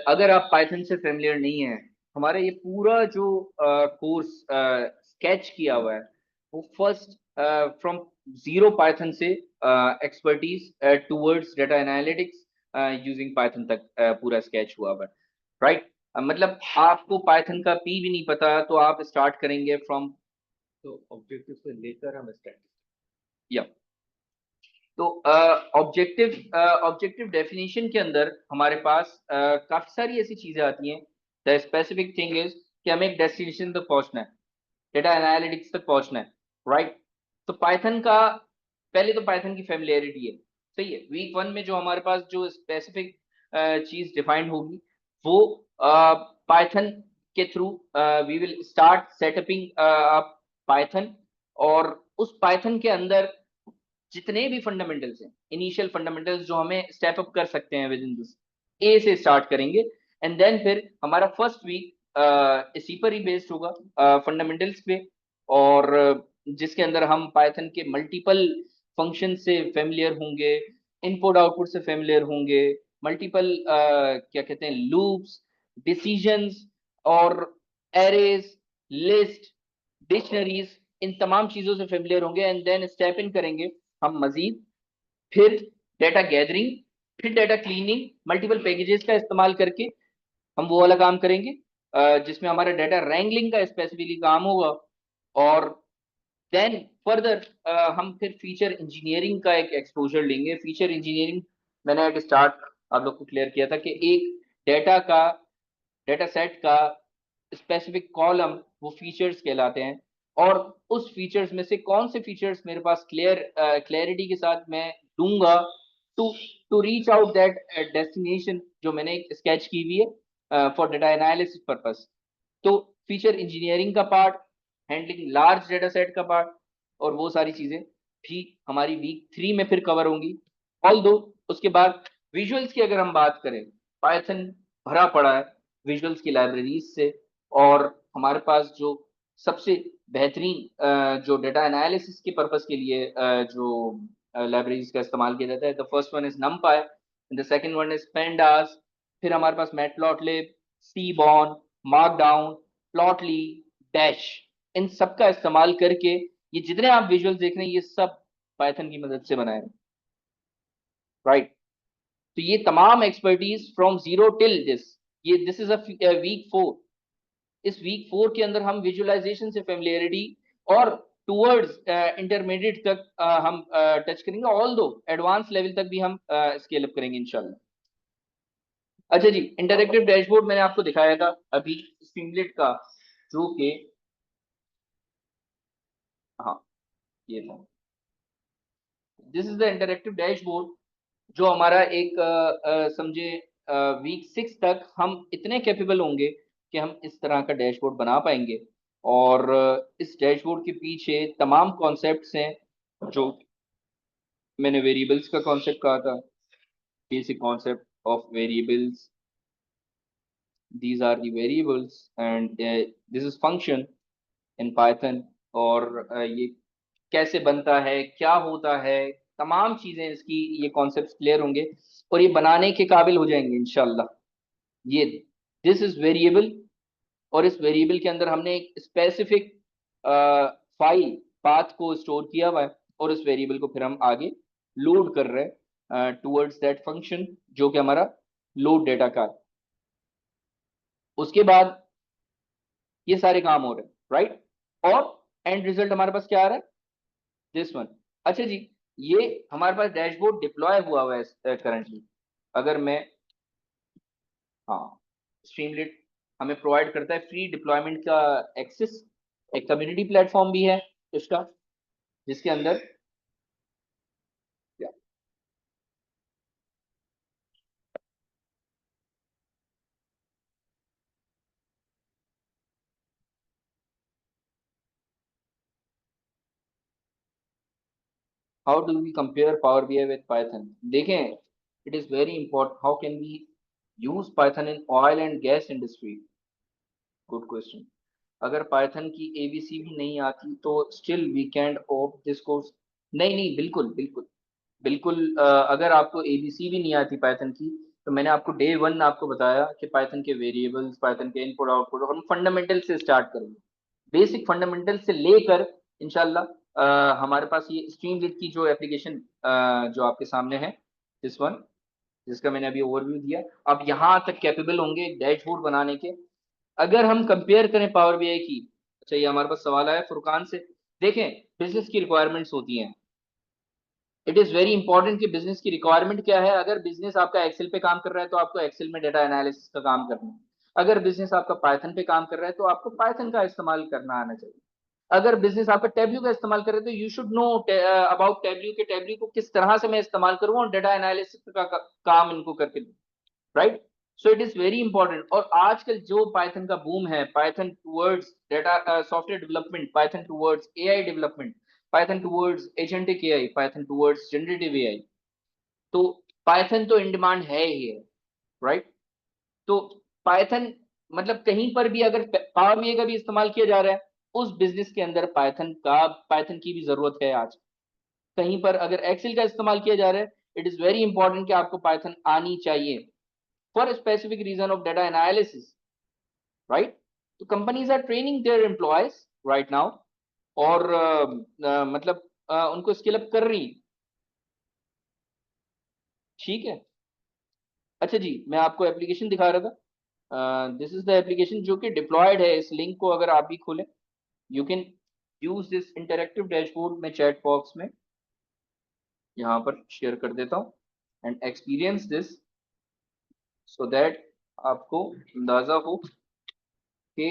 अगर आप पाइथन से फेमिलियर नहीं है, हमारा ये पूरा जो कोर्स स्केच किया हुआ है वो फर्स्ट फ्रॉम जीरो पाइथन से expertise towards data analytics using Python तक पूरा स्केच हुआ हुआ है, राइट। मतलब आपको पाइथन का पी भी नहीं पता तो आप स्टार्ट करेंगे फ्रॉम, तो ऑब्जेक्टिव से लेकर हम स्टार्ट, या तो ऑब्जेक्टिव डेफिनेशन के अंदर हमारे पास काफी सारी ऐसी चीजें आती हैं। द स्पेसिफिक थिंग इज कि हमें एक डेस्टिनेशन तक पहुंचना है, डेटा एनालिटिक्स तक पहुंचना है, राइट। तो पाइथन का, पहले तो पाइथन की फेमिलियरिटी है, सही है। वीक 1 में जो हमारे पास जो स्पेसिफिक चीज डिफाइंड होगी वो पाइथन के through we will start setupping Python, और उस पाइथन के अंदर जितने भी फंडामेंटल्स हैं, इनिशियल फंडामेंटल्स जो हमें स्टेप अप कर सकते हैं विद इन दिस, ए से स्टार्ट करेंगे, एंड देन फिर हमारा फर्स्ट वीक इसी पर ही बेस्ड होगा फंडामेंटल्स पे, और जिसके अंदर हम पाइथन के मल्टीपल फंक्शन से फेमिलियर होंगे, इनपुट आउटपुट से फेमिलियर होंगे, मल्टीपल क्या कहते हैं, लूप्स, डिसीजंस, और एरेज, लिस्ट, डिक्शनरीज, इन तमाम चीजों से फेमिलियर होंगे, एंड देन स्टेप इन करेंगे हम मजीद, फिर डेटा गैदरिंग, फिर डेटा क्लीनिंग, मल्टीपल पैकेजेस का इस्तेमाल करके हम वो वाला काम करेंगे जिसमें हमारा डेटा रैंगलिंग का स्पेसिफिकली काम होगा, और देन फर्दर हम फिर फीचर इंजीनियरिंग का एक एक्सपोजर लेंगे। फीचर इंजीनियरिंग मैंने एट स्टार्ट आप लोग को क्लियर किया था कि एक डेटा सेट का स्पेसिफिक कॉलम वो फीचर्स कहलाते हैं, और उस फीचर्स में से कौन से फीचर्स मेरे पास क्लैरिटी के साथ मैं दूंगा to to reach out that destination जो मैंने एक स्केच की हुई है फॉर डेटा एनालिसिस पर्पस। तो फीचर इंजीनियरिंग का part, handling large data set का पार्ट, और वो सारी चीजें भी हमारी वीक 3 में फिर कवर होंगी। ऑल दो उसके बाद विजुअल्स की अगर हम बात करें, पाइथन भरा पड़ा है विजुअल्स की लाइब्रेरीज से, और हमारे पास जो सबसे बेहतरीन जो डेटा एनालिसिस के पर्पस के लिए जो लाइब्रेरीज का इस्तेमाल किया जाता है, the first one is नमपाई, the second one is pandas, फिर हमारे पास मैटप्लॉटलिब, सीबॉन, मार्कडाउन, प्लॉटली, डैश, इन सब का इस्तेमाल करके ये जितने आप विजुअल्स देख रहे हैं ये सब पाइथन की मदद से बनाए, राइट। तो ये तमाम expertise from zero till this is a week 4। इस वीक 4 के अंदर हम विजुअलाइजेशन से फेमिलियरिटी और टूवर्ड्स इंटरमीडिएट तक हम टच करेंगे, ऑल दो एडवांस लेवल तक भी हम स्केल अप करेंगे इंशाल्लाह। अच्छा जी, इंटरेक्टिव डैशबोर्ड मैंने आपको दिखाया था अभी स्ट्रीमलेट का, जो कि हाँ ये था, this is the interactive dashboard जो हमारा एक समझे वीक 6 तक हम इतने कैपेबल होंगे कि हम इस तरह का डैशबोर्ड बना पाएंगे। और इस डैशबोर्ड के पीछे तमाम कॉन्सेप्ट्स हैं, जो मैंने वेरिएबल्स का कॉन्सेप्ट कहा था, basic concept of variables, these are the variables and this is function in Python। और ये कैसे बनता है, क्या होता है, तमाम चीजें इसकी ये कॉन्सेप्ट्स क्लियर होंगे और ये बनाने के काबिल हो जाएंगे इंशाल्लाह। ये दिस इज वेरिएबल, और इस वेरिएबल के अंदर हमने एक स्पेसिफिक फाइल पाथ को स्टोर किया हुआ है, और उस वेरिएबल को फिर हम आगे लोड कर रहे हैं टूवर्ड्स दैट फंक्शन जो कि हमारा लोड डेटा का। उसके बाद ये सारे काम हो रहे हैं, राइट। और एंड रिजल्ट हमारे पास क्या आ रहा है, दिस वन। अच्छा जी, ये हमारे पास डैशबोर्ड डिप्लॉय हुआ है करंटली। अगर मैं, हाँ, स्ट्रीमलेट हमें प्रोवाइड करता है फ्री डिप्लॉयमेंट का एक्सेस, एक कम्युनिटी प्लेटफॉर्म भी है इसका, जिसके अंदर how do we compare power BI with Python. देखें, it is very important, how can we use Python in oil and gas industry. Good question. अगर पाइथन की एबीसी भी नहीं आती तो still we can opt this course. नहीं नहीं, बिल्कुल बिल्कुल बिल्कुल, अगर आपको एबीसी भी नहीं आती पाइथन की, तो मैंने आपको डे वन आपको बताया कि पाइथन के वेरिएबल्स, पाइथन के इनपुट आउटपुट, हम फंडामेंटल से स्टार्ट करेंगे, बेसिक फंडामेंटल से लेकर इंशाल्लाह हमारे पास ये स्ट्रीमलीट की जो एप्लीकेशन जो आपके सामने है, दिस वन, जिसका मैंने अभी ओवरव्यू दिया, आप यहाँ तक कैपेबल होंगे डैशबोर्ड बनाने के। अगर हम कंपेयर करें पावर बीआई की, अच्छा ये हमारे पास सवाल आया फुरकान से। देखें, बिजनेस की रिक्वायरमेंट्स होती हैं, इट इज वेरी इंपॉर्टेंट कि बिजनेस की रिक्वायरमेंट क्या है। अगर बिजनेस आपका एक्सेल पे काम कर रहा है तो आपको एक्सेल में डेटा एनालिसिस का काम करना है। अगर बिजनेस आपका पाइथन पे काम कर रहा है तो आपको पाइथन का इस्तेमाल करना आना चाहिए। अगर बिजनेस आपका टैबल्यू का इस्तेमाल कर रहे हैं तो you should know about tableau के, टैबल्यू को किस तरह से मैं इस्तेमाल करूँ और डेटा एनालिसिस का काम इनको करके दूं, right. So it is very important. और आजकल जो पाइथन का बूम है, Python towards data software development, Python towards AI development, Python towards agentic AI, Python towards generative AI, तो पाइथन तो इन डिमांड है ही है, राइट। तो पाइथन मतलब कहीं पर भी अगर पावर बीआई का भी इस्तेमाल किया जा रहा है, उस बिजनेस के अंदर पाइथन की भी जरूरत है आज। कहीं पर अगर एक्सेल का इस्तेमाल किया जा रहा है, इट इज वेरी इंपॉर्टेंट कि आपको पाइथन आनी चाहिए for specific reason of data analysis, right. तो companies are training their employees right now, और मतलब उनको स्किल अप कर रही, ठीक है। अच्छा जी, मैं आपको एप्लीकेशन दिखा रहा था, दिस इज द एप्लीकेशन जो कि डिप्लॉयड है। इस लिंक को अगर आप भी खोलें, you can use this interactive dashboard में चैट बॉक्स में यहाँ पर शेयर कर देता हूँ। And experience this so that आपको अंदाजा हो कि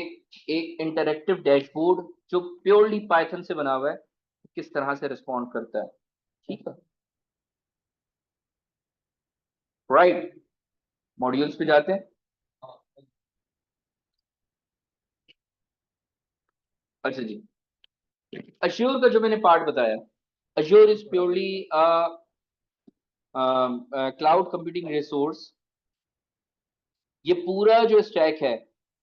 एक इंटरेक्टिव डैशबोर्ड जो प्योरली पाइथन से बना हुआ है किस तरह से रिस्पॉन्ड करता है। ठीक है, राइट, मॉड्यूल्स पे जाते हैं। अच्छा जी, अश्योर का जो मैंने पार्ट बताया, assure is purely cloud computing resource. ये पूरा जो स्टैक है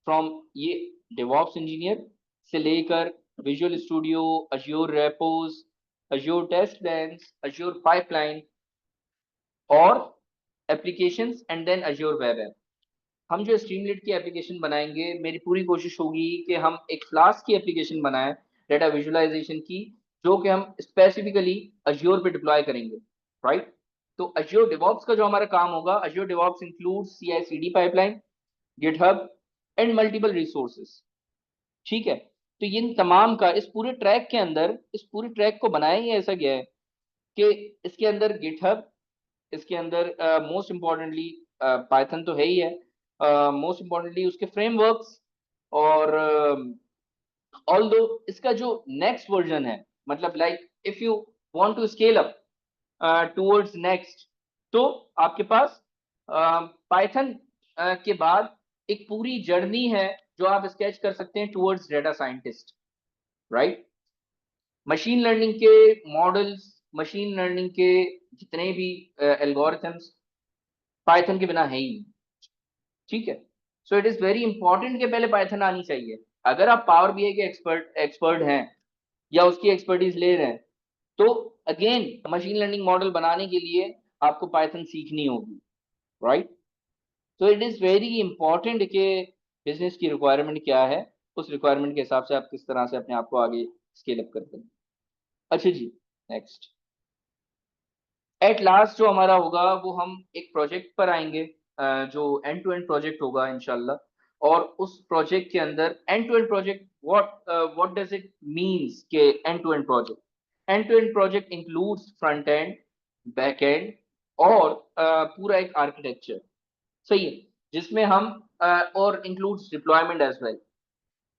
फ्रॉम ये डेवॉप्स इंजीनियर से लेकर visual studio, Azure repos, Azure test plans, Azure pipeline और applications and then Azure web app. हम जो स्ट्रीमलीट की एप्लीकेशन बनाएंगे, मेरी पूरी कोशिश होगी कि हम एक फ्लास्क की एप्लीकेशन बनाएं डेटा विजुअलाइजेशन की, जो कि हम स्पेसिफिकली अश्योर पे डिप्लॉय करेंगे, राइट। तो अश्योर डेवॉप्स का जो हमारा काम होगा, assure DevOps include CI/CD pipeline, GitHub and multiple resources. ठीक है, तो इन तमाम का इस पूरे ट्रैक के अंदर, इस पूरे ट्रैक को बनाया ही ऐसा गया है कि इसके अंदर गिटहब, इसके अंदर मोस्ट इम्पोर्टेंटली पाइथन तो है ही है, मोस्ट इम्पोर्टेंटली उसके फ्रेमवर्क्स, और ऑल्दो इसका जो नेक्स्ट वर्जन है, मतलब like if you want to scale up towards next, तो आपके पास पाइथन के बाद एक पूरी जर्नी है जो आप स्केच कर सकते हैं towards data scientist, right. Machine learning के मॉडल्स, मशीन लर्निंग के जितने भी एल्गोरिथम्स पाइथन के बिना है ही नहीं। ठीक है, so it is very important कि पहले पाइथन आनी चाहिए। अगर आप पावर बीआई के एक्सपर्ट हैं या उसकी एक्सपर्टीज ले रहे हैं, तो अगेन मशीन लर्निंग मॉडल बनाने के लिए आपको पाइथन सीखनी होगी, राइट। तो इट इज वेरी इंपॉर्टेंट कि बिजनेस की रिक्वायरमेंट क्या है, उस रिक्वायरमेंट के हिसाब से आप किस तरह से अपने आप को आगे स्केल अप करते हैं। अच्छा जी, नेक्स्ट, एट लास्ट जो हमारा होगा वो हम एक प्रोजेक्ट पर आएंगे, जो एंड टू एंड प्रोजेक्ट होगा इंशाल्लाह। और उस प्रोजेक्ट के अंदर end to end project, what does it means के end to end project, end to end project includes front end, back end और पूरा एक आर्किटेक्चर, सही है, जिसमें हम और इंक्लूड्स डिप्लॉयमेंट एज वेल।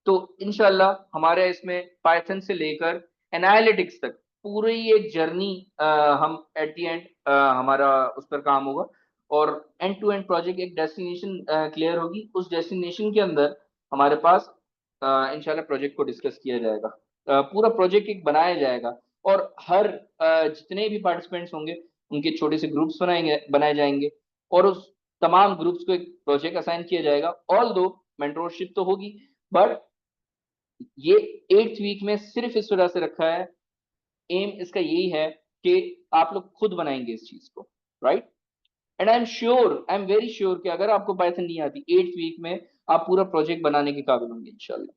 तो इंशाल्लाह हमारे इसमें पाइथन से लेकर एनालिटिक्स तक पूरी एक जर्नी हम एट द एंड हमारा उस पर काम होगा। और एंड टू एंड प्रोजेक्ट एक डेस्टिनेशन क्लियर होगी, उस डेस्टिनेशन के अंदर हमारे पास इंशाल्लाह प्रोजेक्ट को डिस्कस किया जाएगा, पूरा प्रोजेक्ट एक बनाया जाएगा। और हर जितने भी पार्टिसिपेंट्स होंगे उनके छोटे से ग्रुप्स बनाए जाएंगे, और उस तमाम ग्रुप्स को एक प्रोजेक्ट असाइन किया जाएगा। ऑल दो मेंटरशिप तो होगी, बट ये 8th वीक में सिर्फ इस वजह से रखा है, एम इसका यही है कि आप लोग खुद बनाएंगे इस चीज को, right. And I am very sure कि अगर आपको पाइथन नहीं आती 8th वीक में आप पूरा प्रोजेक्ट बनाने के काबिल होंगे इंशाल्लाह।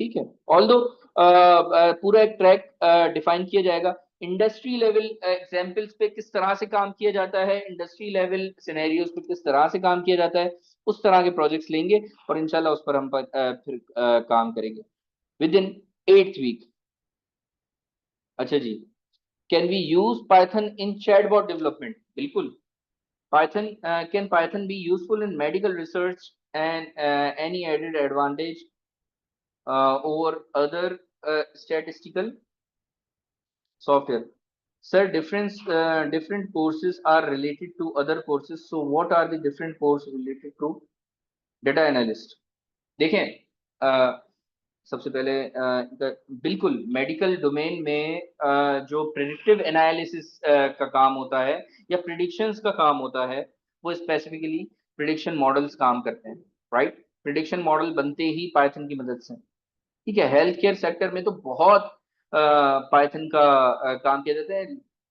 ठीक है, ऑल्दो पूरा एक ट्रैक डिफाइन किया जाएगा, इंडस्ट्री लेवल एग्जांपल्स पे किस तरह से काम किया जाता है, इंडस्ट्री लेवल सिनेरियोज पे किस तरह से काम किया जाता है, उस तरह के प्रोजेक्ट्स लेंगे और इंशाल्लाह उस पर हम फिर काम करेंगे विद इन 8th वीक। अच्छा जी, can we use Python in chatbot development? बिल्कुल, Python can Python be useful in medical research and any added advantage over other statistical software? Sir, different courses are related to other courses. So what are the different courses related to data analyst? देखें, सबसे पहले बिल्कुल medical domain में जो predictive analysis का काम होता है या प्रिडिक्शंस का काम होता है, वो स्पेसिफिकली प्रिडिक्शन मॉडल्स काम करते हैं, राइट। प्रिडिक्शन मॉडल बनते ही पाइथन की मदद से। ठीक है, हेल्थ केयर सेक्टर में तो बहुत पाइथन का काम किया जाता है।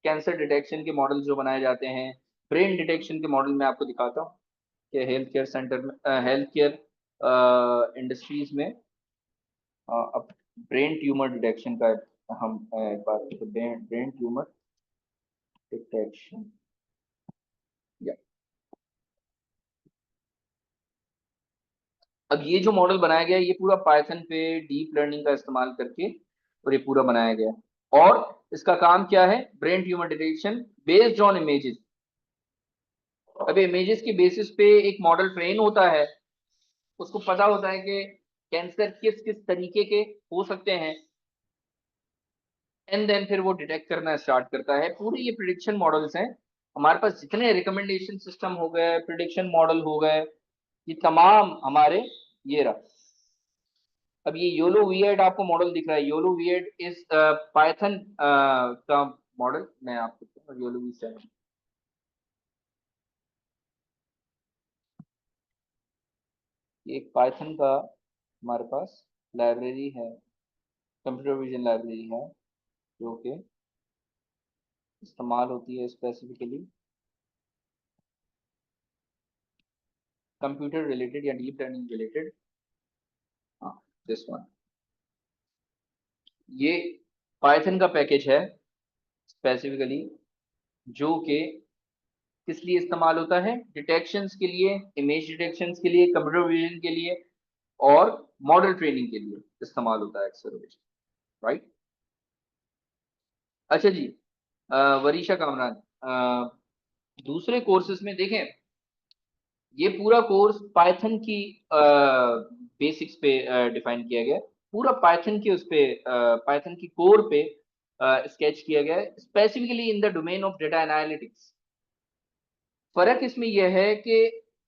कैंसर डिटेक्शन के मॉडल जो बनाए जाते हैं, ब्रेन डिटेक्शन के मॉडल मैं आपको दिखाता हूँ कि हेल्थ केयर सेंटर में, हेल्थ केयर इंडस्ट्रीज में अब ब्रेन ट्यूमर डिटेक्शन का हम एक बार ब्रेन ट्यूमर डिटेक्शन, या अब ये जो मॉडल बनाया गया है ये पूरा पाइथन पे डीप लर्निंग का इस्तेमाल करके और ये पूरा बनाया गया है। और इसका काम क्या है, brain tumour detection based on images. अब इमेजेस के बेसिस पे एक मॉडल ट्रेन होता है, उसको पता होता है कि कैंसर किस किस तरीके के हो सकते हैं, एंड देन फिर वो डिटेक्ट करना स्टार्ट करता है। पूरे ये प्रिडिक्शन मॉडल्स हैं हमारे पास, जितने रिकमेंडेशन सिस्टम हो गए, प्रिडिक्शन मॉडल हो गए, ये तमाम हमारे ये रहा। अब ये योलो वी8 आपको मॉडल दिख रहा है, योलो वी8 इज पाइथन का मॉडल। मैं आपको योलो वी7, ये एक पाइथन का हमारे पास लाइब्रेरी है, कंप्यूटर विजन लाइब्रेरी है, जो कि इस्तेमाल होती है स्पेसिफिकली कंप्यूटर रिलेटेड या डीप लर्निंग रिलेटेड। हाँ, दिस वन, ये पाइथन का पैकेज है स्पेसिफिकली, जो कि किस लिए इस्तेमाल होता है, डिटेक्शंस के लिए, इमेज डिटेक्शंस के लिए, कंप्यूटर विजन के लिए, और मॉडल ट्रेनिंग के लिए इस्तेमाल होता है अक्सर, राइट। अच्छा जी, वरीशा कामरान, दूसरे कोर्सेज में देखें, ये पूरा कोर्स पाइथन की बेसिक्स पे डिफाइन किया गया है, पूरा पाइथन के उस पे पाइथन की कोर पे स्केच किया गया है, specifically in the domain of data analytics. फर्क इसमें यह है कि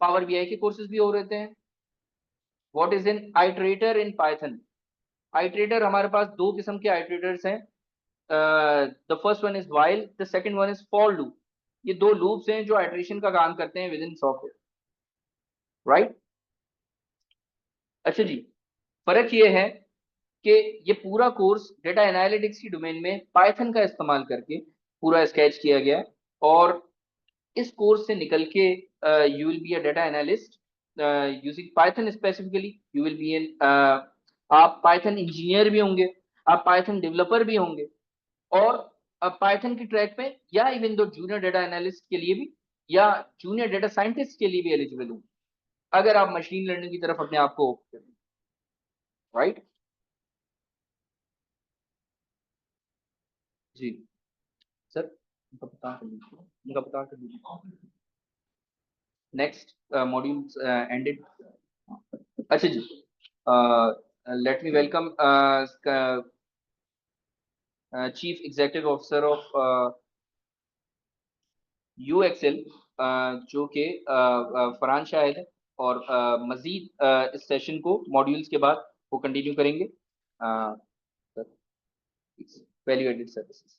पावर बीआई के कोर्सेज भी हो रहते हैं। What is an iterator in Python? Iterator, हमारे पास दो किस्म के आइट्रेटर्स हैं। The first one is while, the second one is for loop. ये दो लूप्स हैं जो आइट्रेशन का काम करते हैं विद इन सॉफ्टवेयर, राइट। अच्छा जी, फर्क ये है कि ये पूरा कोर्स डेटा एनालिटिक्स की डोमेन में पाइथन का इस्तेमाल करके पूरा स्केच किया गया है, और इस कोर्स से निकल के you will be a data analyst using Python specifically, you will be an, आप पाइथन इंजीनियर भी होंगे, आप पाइथन डेवलपर भी होंगे, और पाइथन की ट्रैक पे, या even though junior data analyst के लिए भी, या जूनियर डेटा साइंटिस्ट के लिए भी एलिजिबल होंगे, अगर आप मशीन लर्निंग की तरफ अपने आप को, राइट। जी सर, उनका बता कर दीजिए। Next module ended. अच्छा जी, let me welcome chief executive officer of UXL, जो कि फरहान शाहिद है, और मजीद इस सेशन को मॉड्यूल्स के बाद वो कंटिन्यू करेंगे। Value added services.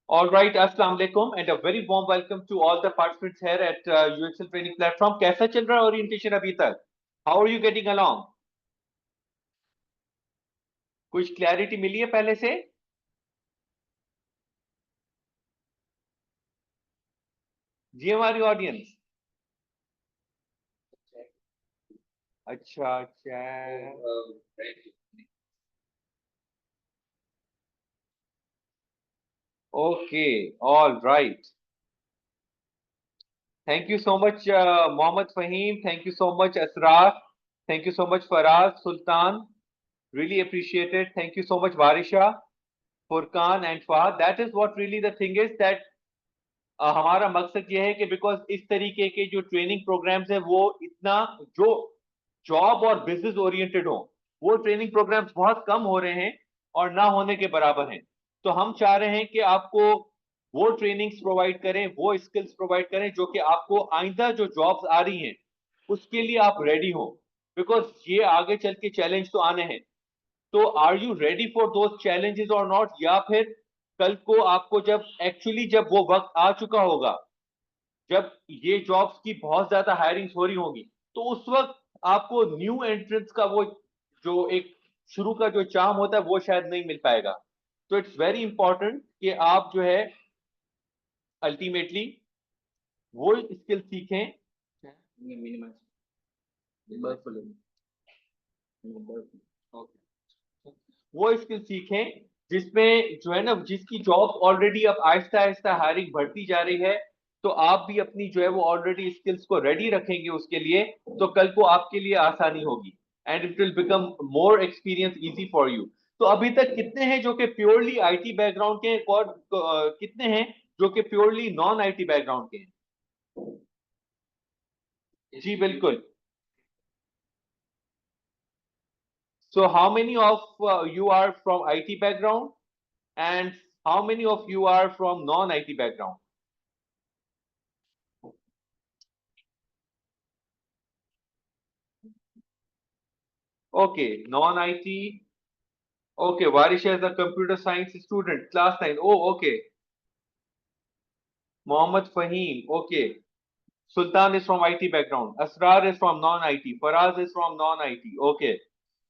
All right, Assalamu alaikum and a very warm welcome to all the participants here at UXL training platform. कैसा चल रहा है ओरिएंटेशन अभी तक? How are you getting along? कुछ क्लैरिटी मिली है पहले से? जी हमारी ऑडियंस, अच्छा अच्छा, okay, all right. Thank you so much, Mohammed Fahim. Thank you so much, Asrar. Thank you so much, Faraz, Sultan. Really appreciate it. Thank you so much, Varisha, Furkan, and Fahad. That is what really the thing is that हमारा मकसद ये है कि because इस तरीके के जो training programmes है वो इतना जो जॉब और बिजनेस ओरिएंटेड हो, वो ट्रेनिंग प्रोग्राम्स बहुत कम हो रहे हैं और ना होने के बराबर हैं। तो हम चाह रहे हैं कि आपको वो ट्रेनिंग्स प्रोवाइड करें, वो स्किल्स प्रोवाइड करें जो कि आपको आइंदा जो जॉब्स आ रही हैं उसके लिए आप रेडी हो, बिकॉज ये आगे चल के चैलेंज तो आने हैं। तो are you ready for those challenges और नॉट, या फिर कल को आपको जब एक्चुअली जब वो वक्त आ चुका होगा, जब ये जॉब्स की बहुत ज्यादा हायरिंग हो रही होगी, तो उस वक्त आपको न्यू एंट्रेंस का वो जो एक शुरू का जो चार्म होता है वो शायद नहीं मिल पाएगा। तो इट्स वेरी इंपॉर्टेंट कि आप जो है अल्टीमेटली वो स्किल सीखें, वो स्किल सीखें जिसमें जो है ना, जिसकी जॉब ऑलरेडी अब आहिस्ता आहिस्ता हायरिंग बढ़ती जा रही है, तो आप भी अपनी जो है वो ऑलरेडी स्किल्स को रेडी रखेंगे उसके लिए, तो कल को आपके लिए आसानी होगी and it will become more experience easy for you. तो अभी तक कितने हैं जो कि प्योरली आईटी बैकग्राउंड के हैं और कितने हैं जो कि प्योरली नॉन आईटी बैकग्राउंड के हैं? जी बिल्कुल. So how many of you are from IT background and how many of you are from non-IT background? Okay, non-IT. Okay, Varisha is a computer science student, class 9. Oh, okay. Mohammed Fahim, okay. Sultan is from IT background. Asrar is from non-IT. Faraz is from non-IT. Okay.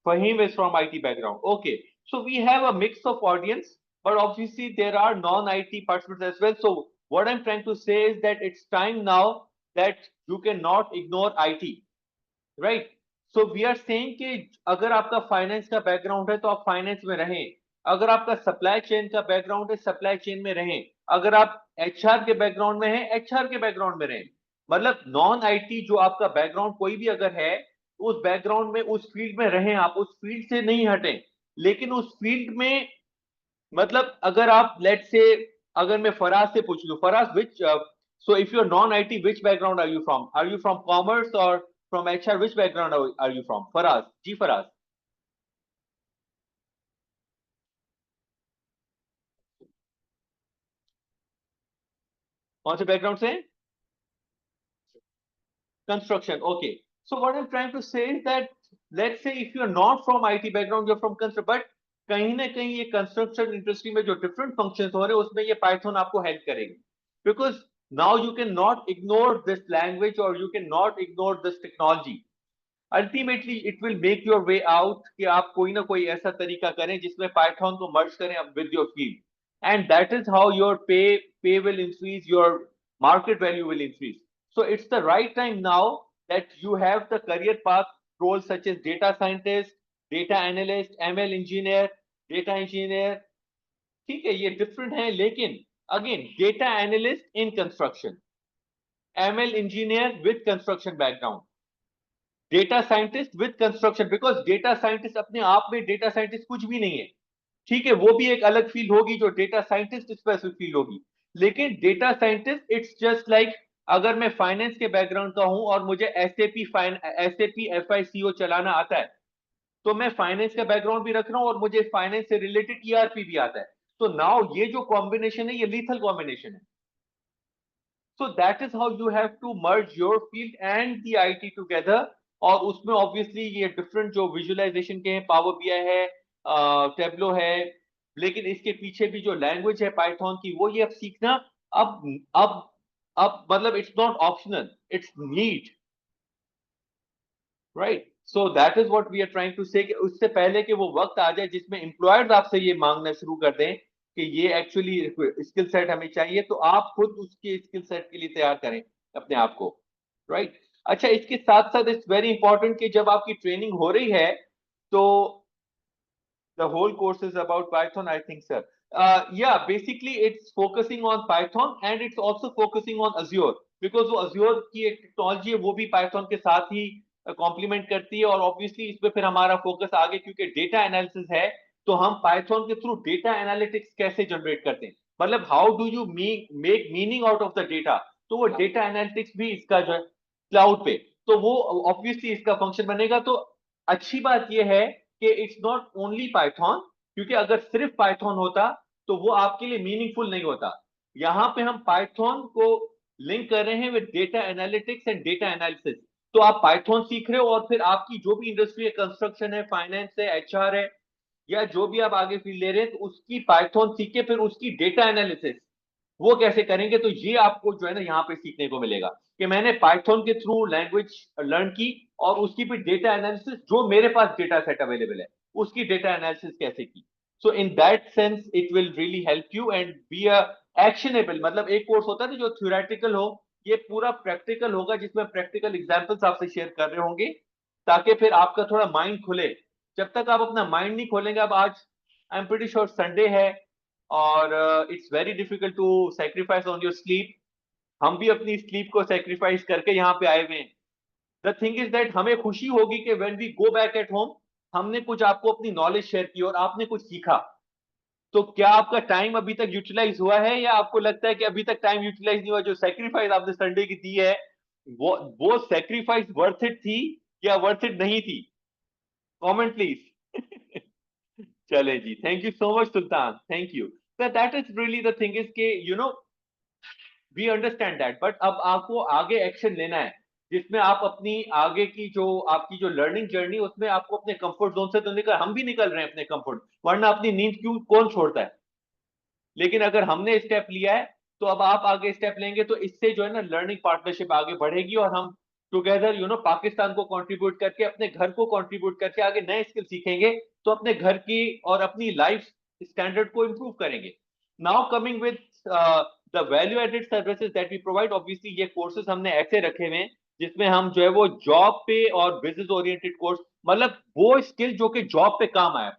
Fahim is from IT background. Okay. So we have a mix of audience, but obviously there are non-IT participants as well. So what I'm trying to say is that it's time now that you cannot ignore IT, right? So we are saying कि अगर आपका finance का background है तो आप finance में रहें, अगर आपका सप्लाई चेन का बैकग्राउंड है सप्लाई चेन में रहें, अगर आप एचआर के बैकग्राउंड में हैं एचआर के बैकग्राउंड में रहें. मतलब नॉन आईटी जो आपका बैकग्राउंड कोई भी अगर है उस बैकग्राउंड में उस फील्ड में रहें, आप उस फील्ड से नहीं हटें. लेकिन उस फील्ड में मतलब अगर आप लेट्स से अगर मैं फराज से पूछ लूं, फराज विच so if you're non-IT, which background are you from? Are you from commerce or from HR? Which background are you from? Faraz. जी फराज. कौन से बैकग्राउंड से? Construction. Okay. So what I'm trying to say is that let's say if you're not from IT background, you're from construction, but कहीं ना कहीं ये construction industry में जो different functions हो रहे हैं उसमें ये पाइथन आपको हेल्प करेगी. Because now you can not ignore this language और you can not ignore this technology. Ultimately it will make your way out कि आप कोई ना कोई ऐसा तरीका करें जिसमें पाइथन को मर्ज करें with your field, and that is how your पे will increase, your market value will increase. So it's the right time now that you have the career path roles such as data scientist, data analyst, ML engineer, data engineer. ठीक है, ये different है, लेकिन again data analyst in construction, ML engineer with construction background, data scientist with construction, because data scientist अपने आप में data scientist कुछ भी नहीं है. ठीक है, वो भी एक अलग फील्ड होगी जो डेटा साइंटिस्ट स्पेसिफिक फील्ड होगी. लेकिन data scientist it's just like अगर मैं फाइनेंस के बैकग्राउंड का हूं और मुझे एसएपी एफआईसीओ चलाना आता है तो मैं फाइनेंस का बैकग्राउंड भी रख रहा हूं और मुझे फाइनेंस से रिलेटेड ईआरपी भी आता है. तो नाउ ये जो कॉम्बिनेशन है ये लीथल कॉम्बिनेशन है. So that is how you have to merge your field and the IT together. और उसमें ऑब्वियसली ये डिफरेंट जो विजुअलाइजेशन के हैं, पावर बीआई है, टेब्लो है, लेकिन इसके पीछे भी जो लैंग्वेज है पाइथन की वो ये अब सीखना अब अब अब मतलब it's not optional, it's need, right. So that is what we are trying to say, उससे पहले कि वो वक्त आ जाए जिसमें एम्प्लॉयर्स आपसे ये मांगना शुरू कर दें कि ये एक्चुअली स्किल सेट हमें चाहिए, तो आप खुद उसके स्किल सेट के लिए तैयार करें अपने आप को, राइट. अच्छा, इसके साथ साथ इट्स वेरी इंपॉर्टेंट कि जब आपकी ट्रेनिंग हो रही है तो the whole course is about Python, I think, sir. Yeah, basically it's focusing on Python and it's also focusing on Azure because वो Azure की एक टेक्नोलॉजी है वो भी Python के साथ ही कॉम्प्लीमेंट करती है. और ऑब्वियसली इस पे फिर हमारा फोकस आगे क्योंकि डेटा एनालिसिस है तो हम Python के थ्रू डेटा एनालिटिक्स कैसे जनरेट करते हैं, मतलब how do you make meaning out of the data, तो वो डेटा एनालिटिक्स भी इसका जो है क्लाउड पे, तो वो ऑब्वियसली इसका फंक्शन बनेगा. तो अच्छी बात ये है कि इट्स नॉट ओनली पाइथन, क्योंकि अगर सिर्फ पाइथन होता तो वो आपके लिए मीनिंगफुल नहीं होता. यहां पे हम पाइथन को लिंक कर रहे हैं with data analytics and data analysis. तो आप पाइथन सीख रहे हो और फिर आपकी जो भी इंडस्ट्री है, कंस्ट्रक्शन है, फाइनेंस है, एचआर है, या जो भी आप आगे फील्ड ले रहे हैं, तो उसकी पाइथन सीख के फिर उसकी डेटा एनालिसिस वो कैसे करेंगे, तो ये आपको जो है ना यहाँ पे सीखने को मिलेगा कि मैंने पाइथन के थ्रू लैंग्वेज लर्न की और उसकी भी डेटा एनालिसिस जो मेरे पास डेटा सेट अवेलेबल है उसकी डेटा एनालिसिस कैसे की. So in that sense it will really help you and be a actionable. मतलब एक कोर्स होता है जो थ्योरेटिकल हो, ये पूरा प्रैक्टिकल होगा जिसमें प्रैक्टिकल एग्जांपल्स आपसे शेयर कर रहे होंगे ताकि फिर आपका थोड़ा माइंड खुले. जब तक आप अपना माइंड नहीं खोलेंगे, अब आज I am pretty sure Sunday है और it's very difficult to sacrifice on your sleep. हम भी अपनी स्लीप को सैक्रिफाइस करके यहाँ पे आए हुए हैं. द थिंग इज दैट हमें खुशी होगी कि when we go back at home हमने कुछ आपको अपनी नॉलेज शेयर की और आपने कुछ सीखा, तो क्या आपका टाइम अभी तक यूटिलाइज हुआ है, या आपको लगता है कि अभी तक टाइम यूटिलाइज नहीं हुआ? जो सेक्रीफाइस आपने संडे की दी है, वो सेक्रीफाइस वर्थ इट थी या वर्थ इट नहीं थी? Comment please. चले जी, thank you so much Sultan, thank you. That is really the thing is के वी अंडरस्टैंड दैट, बट अब आपको आगे एक्शन लेना है, जिसमें आप अपनी आगे की जो आपकी जो लर्निंग जर्नी, उसमें आपको अपने कंफर्ट जोन से तो निकल, हम भी निकल रहे हैं अपने कंफर्ट, वरना अपनी नींद क्यों कौन छोड़ता है? लेकिन अगर हमने स्टेप लिया है, तो अब आप आगे स्टेप लेंगे, तो इससे जो है ना लर्निंग पार्टनरशिप आगे बढ़ेगी, और हम टुगेदर पाकिस्तान को कंट्रीब्यूट करके, अपने घर को कंट्रीब्यूट करके आगे नए स्किल सीखेंगे, तो अपने घर की और अपनी लाइफ स्टैंडर्ड को इंप्रूव करेंगे। Now coming with the value added services that we provide, obviously ये कोर्सेज हमने ऐसे रखे हुए हैं जिसमें हम जो है वो जॉब पे और बिजनेस ओरिएंटेड कोर्स, मतलब वो स्किल जो कि जॉब पे काम आए,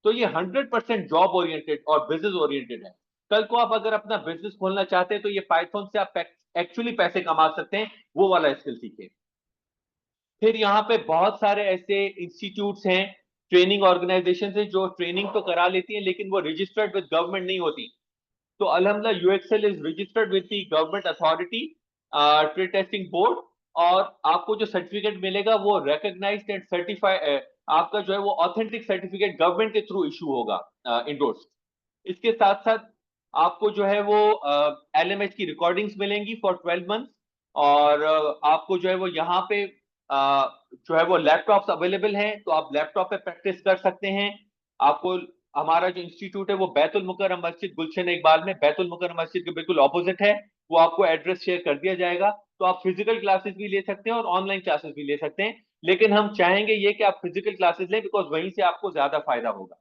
तो ये 100% जॉब ओरिएंटेड और बिजनेस ओरिएंटेड है। कल को आप अगर अपना बिजनेस खोलना चाहते हैं, तो ये पाइथन से आप एक्चुअली पैसे कमा सकते हैं, वो वाला स्किल सीखिए। फिर यहाँ पे बहुत सारे ऐसे इंस्टीट्यूट्स हैं, ट्रेनिंग ऑर्गेनाइजेशन है, जो ट्रेनिंग तो करा लेती हैं लेकिन वो रजिस्टर्ड विद गवर्नमेंट नहीं होती। तो अल्हम्दुलिल्लाह UXL is registered with the government authority, trade testing board, और आपको जो सर्टिफिकेट मिलेगा वो रिकॉग्नाइज्ड एंड सर्टिफाइड, आपका जो है वो ऑथेंटिक सर्टिफिकेट गवर्नमेंट के थ्रू इशू होगा, इंडोर्स। इसके साथ साथ आपको जो है वो एलएमएच की रिकॉर्डिंग्स मिलेंगी फॉर 12 मंथ, और आपको जो है वो यहाँ पे जो है वो लैपटॉप्स अवेलेबल हैं, तो आप लैपटॉप पे प्रैक्टिस कर सकते हैं। आपको हमारा जो इंस्टीट्यूट है वो बैतुल मुकर्रम मस्जिद, गुलशन इकबाल में, बैतुल मुकर्रम मस्जिद के बिल्कुल ऑपोजिट है। वो आपको एड्रेस शेयर कर दिया जाएगा, तो आप फिजिकल क्लासेस भी ले सकते हैं और ऑनलाइन क्लासेस भी ले सकते हैं, लेकिन हम चाहेंगे ये कि आप फिजिकल क्लासेस लें, बिकॉज वहीं से आपको ज्यादा फायदा होगा।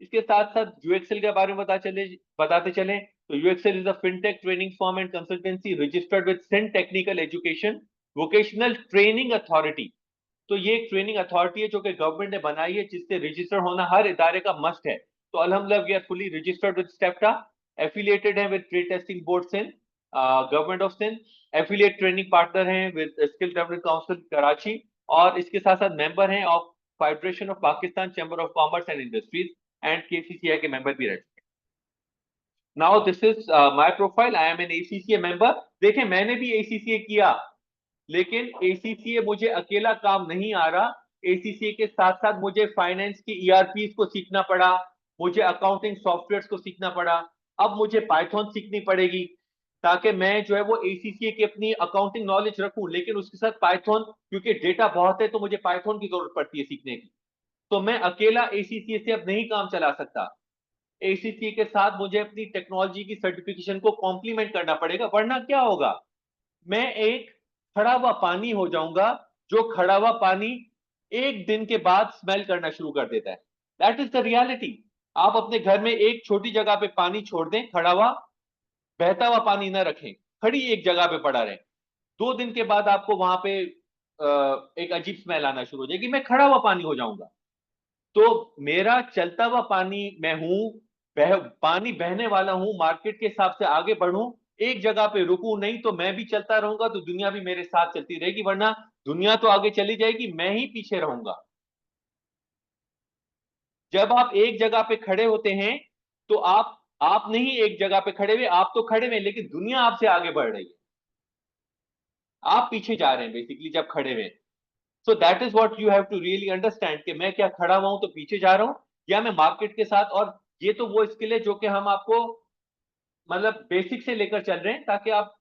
इसके साथ साथ यूएक्सएल के बारे में बताते चले, तो UXL is a fintech training firm and consultancy registered with Sindh technical education vocational training authority. तो ये एक ट्रेनिंग अथॉरिटी है जो कि गवर्नमेंट ने बनाई है, जिससे रजिस्टर होना हर इदारे का मस्ट है। तो अल्हम्दुलिल्लाह we are fully registered with STEVTA, affiliated है with trade testing board Sindh, government of Sindh, affiliate training partner हैं with skill development council Karachi, और इसके साथ साथ मेंबर हैं of federation of Pakistan chamber of commerce and industries, and KCCI के member भी रह चुके हैं। Now this is my profile, I am an ACCA member. देखें, मैंने भी एसीसीए किया, लेकिन एसीसीए मुझे अकेला काम नहीं आ रहा। एसीसीए के साथ साथ मुझे फाइनेंस की ईआरपी को सीखना पड़ा, मुझे अकाउंटिंग सॉफ्टवेयर को सीखना पड़ा, अब मुझे पाइथन सीखनी पड़ेगी, ताकि मैं जो है वो एसीसीए की अपनी अकाउंटिंग नॉलेज रखूं, लेकिन उसके साथ पाइथन, क्योंकि डेटा बहुत है तो मुझे पाइथन की जरूरत पड़ती है सीखने की। तो मैं अकेला एसीसीए से अब नहीं काम चला सकता। एसीसीए के साथ मुझे अपनी टेक्नोलॉजी की सर्टिफिकेशन को कॉम्प्लीमेंट करना पड़ेगा, वरना क्या होगा, मैं एक खड़ा हुआ पानी हो जाऊंगा, जो खड़ा हुआ पानी एक दिन के बाद स्मेल करना शुरू कर देता है। That is the reality. आप अपने घर में एक छोटी जगह पे पानी छोड़ दें, खड़ा हुआ बहता हुआ पानी ना रखें, खड़ी एक जगह पे पड़ा रहे, 2 दिन के बाद आपको वहां पे एक अजीब स्मेल आना शुरू हो जाएगी, मैं खड़ा हुआ पानी हो जाऊंगा। तो मेरा चलता हुआ पानी मैं हूं, पानी बहने वाला हूं, मार्केट के हिसाब से आगे बढ़ूं, एक जगह पे रुकूं नहीं, तो मैं भी चलता रहूंगा तो दुनिया भी मेरे साथ चलती रहेगी, वरना दुनिया तो आगे चली जाएगी, मैं ही पीछे रहूंगा। जब आप एक जगह पे खड़े होते हैं, तो आप नहीं एक जगह पे खड़े हुए, आप तो खड़े हुए लेकिन दुनिया आपसे आगे बढ़ रही है, आप पीछे जा रहे हैं बेसिकली जब खड़े हुए। So that is what you have to really understand, कि मैं क्या खड़ा हुआ हूं तो पीछे जा रहा हूं, या मैं मार्केट के साथ, और ये तो वो स्किल है जो कि हम आपको मतलब बेसिक से लेकर चल रहे हैं, ताकि आप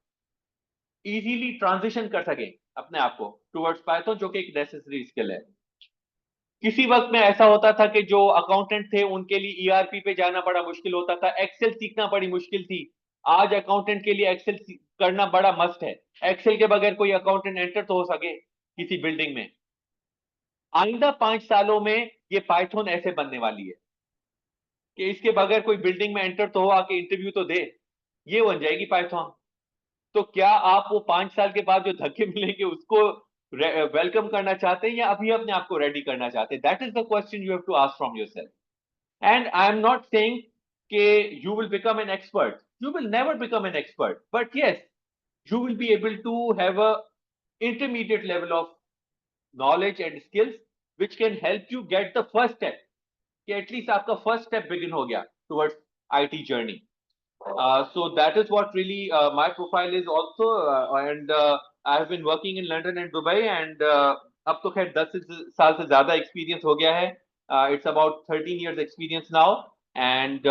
इजीली ट्रांजिशन कर सकें अपने आप को टुवर्ड्स पाइथन, जो कि एक नेसेसरी स्किल है। किसी वक्त में ऐसा होता था कि जो अकाउंटेंट थे उनके लिए ईआरपी पे जाना बड़ा मुश्किल होता था, एक्सेल सीखना बड़ी मुश्किल थी। आज अकाउंटेंट के लिए एक्सेल करना बड़ा मस्ट है। एक्सेल के बगैर कोई अकाउंटेंट एंटर तो हो सके किसी बिल्डिंग में। आइंदा 5 सालों में ये पाइथन ऐसे बनने वाली है कि इसके बगैर कोई बिल्डिंग में एंटर तो हो, आके इंटरव्यू तो दे, ये बन जाएगी पाइथन। तो क्या आप वो 5 साल के बाद जो धक्के मिलेंगे उसको वेलकम करना चाहते हैं, या अभी अपने आप को रेडी करना चाहते हैं? That is the question you have to ask from yourself. And I am not saying कि you will become an expert, you will never become an expert, but yes, you will be able to have a intermediate level of knowledge and skills which can help you get the first step, कि at least आपका first step begin हो गया towards IT journey. So that is what really my profile is also, and I have been working in London and Dubai, and अब तो खैर 10 साल से ज्यादा एक्सपीरियंस हो गया है. It's about 13 years experience now, and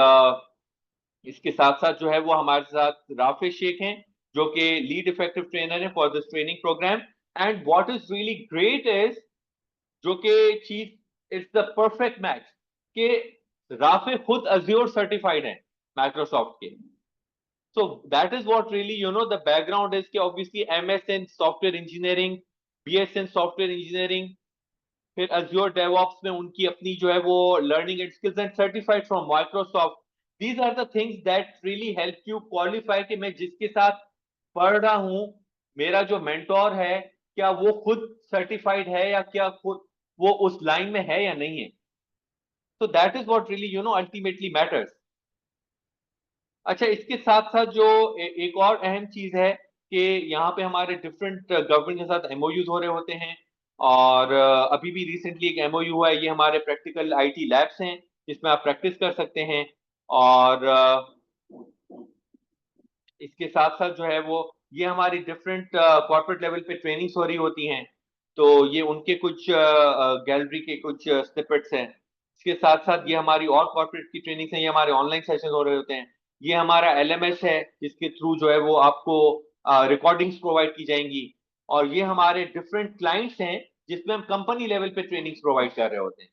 इसके साथ साथ जो है वो हमारे साथ राफिज शेख हैं जो कि लीड इफेक्टिव ट्रेनर है for this training programme. And what is really great is, जो कि चीज इट्स द परफेक्ट मैच, कि राफे खुद अज्योर सर्टिफाइड है माइक्रोसॉफ्ट के. So that is what really, you know, the background is कि obviously MS in software engineering, BS in software engineering, फिर Azure DevOps में उनकी अपनी जो है वो learning and skills and certified from Microsoft. These are the things that really help you qualify कि मैं जिसके साथ पढ़ रहा हूँ, मेरा जो mentor है, क्या वो खुद certified है या क्या खुद वो उस line में है या नहीं है. So that is what really, you know, ultimately matters. अच्छा, इसके साथ साथ जो एक और अहम चीज है कि यहाँ पे हमारे डिफरेंट गवर्नमेंट के साथ MOUs हो रहे होते हैं, और अभी भी रिसेंटली एक MOU हुआ है, ये हमारे प्रैक्टिकल IT लैब्स हैं जिसमें आप प्रैक्टिस कर सकते हैं. और इसके साथ साथ जो है वो ये हमारी डिफरेंट कॉर्पोरेट लेवल पे ट्रेनिंग्स हो रही होती हैं, तो ये उनके कुछ गैलरी के कुछ स्निपेट्स हैं. इसके साथ साथ ये हमारी और कॉर्पोरेट की ट्रेनिंग्स हैं, ये हमारे ऑनलाइन सेशन हो रहे होते हैं. ये हमारा LMS है जिसके थ्रू जो है वो आपको रिकॉर्डिंग्स प्रोवाइड की जाएंगी. और ये हमारे डिफरेंट क्लाइंट्स हैं जिसमें हम कंपनी लेवल पे ट्रेनिंग्स प्रोवाइड कर रहे होते हैं.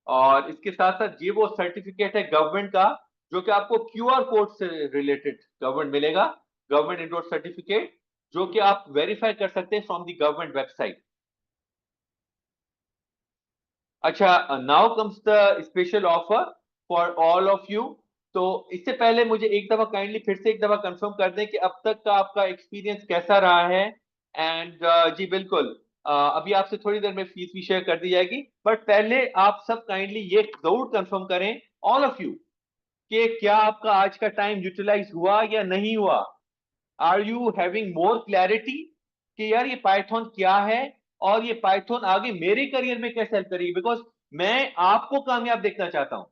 और इसके साथ साथ ये वो सर्टिफिकेट है गवर्नमेंट का जो कि आपको QR कोड से रिलेटेड गवर्नमेंट मिलेगा, गवर्नमेंट एंडोर्स सर्टिफिकेट, जो कि आप वेरीफाई कर सकते हैं फ्रॉम द गवर्नमेंट वेबसाइट. अच्छा, now comes the special offer for all of you. तो इससे पहले मुझे एक दफा काइंडली फिर से एक दफा कंफर्म कर दें कि अब तक का आपका एक्सपीरियंस कैसा रहा है. एंड जी बिल्कुल, अभी आपसे थोड़ी देर में फीस भी शेयर कर दी जाएगी, बट पहले आप सब काइंडली ये जरूर कंफर्म करें ऑल ऑफ यू कि क्या आपका आज का टाइम यूटिलाइज हुआ या नहीं हुआ. Are you having more clarity कि यार ये पाइथन क्या है और ये पाइथन आगे मेरे करियर में कैसे हेल्प करेगी. बिकॉज मैं आपको कामयाब देखना चाहता हूं,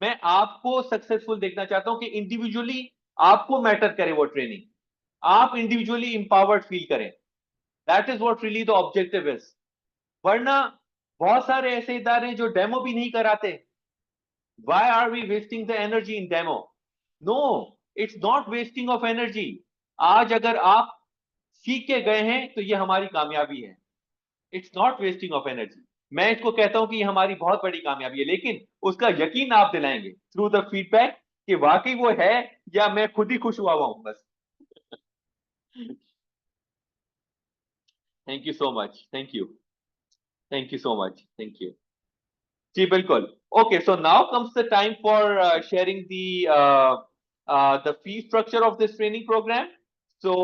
मैं आपको सक्सेसफुल देखना चाहता हूं कि इंडिविजुअली आपको मैटर करे वो ट्रेनिंग, आप इंडिविजुअली इंपावर्ड फील करें. That is what really the objective is. वरना बहुत सारे ऐसे इदारे हैं जो डेमो भी नहीं कराते. Why are we wasting the energy in demo? No, it's not wasting of energy. आज अगर आप सीख के गए हैं तो ये हमारी कामयाबी है. It's not wasting of energy. मैं इसको कहता हूं कि ये हमारी बहुत बड़ी कामयाबी है, लेकिन उसका यकीन आप दिलाएंगे थ्रू द फीडबैक कि वाकई वो है या मैं खुद ही खुश हुआ हूं बस. Thank you so much. Thank you. Thank you so much. Thank you. जी बिल्कुल. Okay, so now comes the time for sharing the fee structure of this training program. So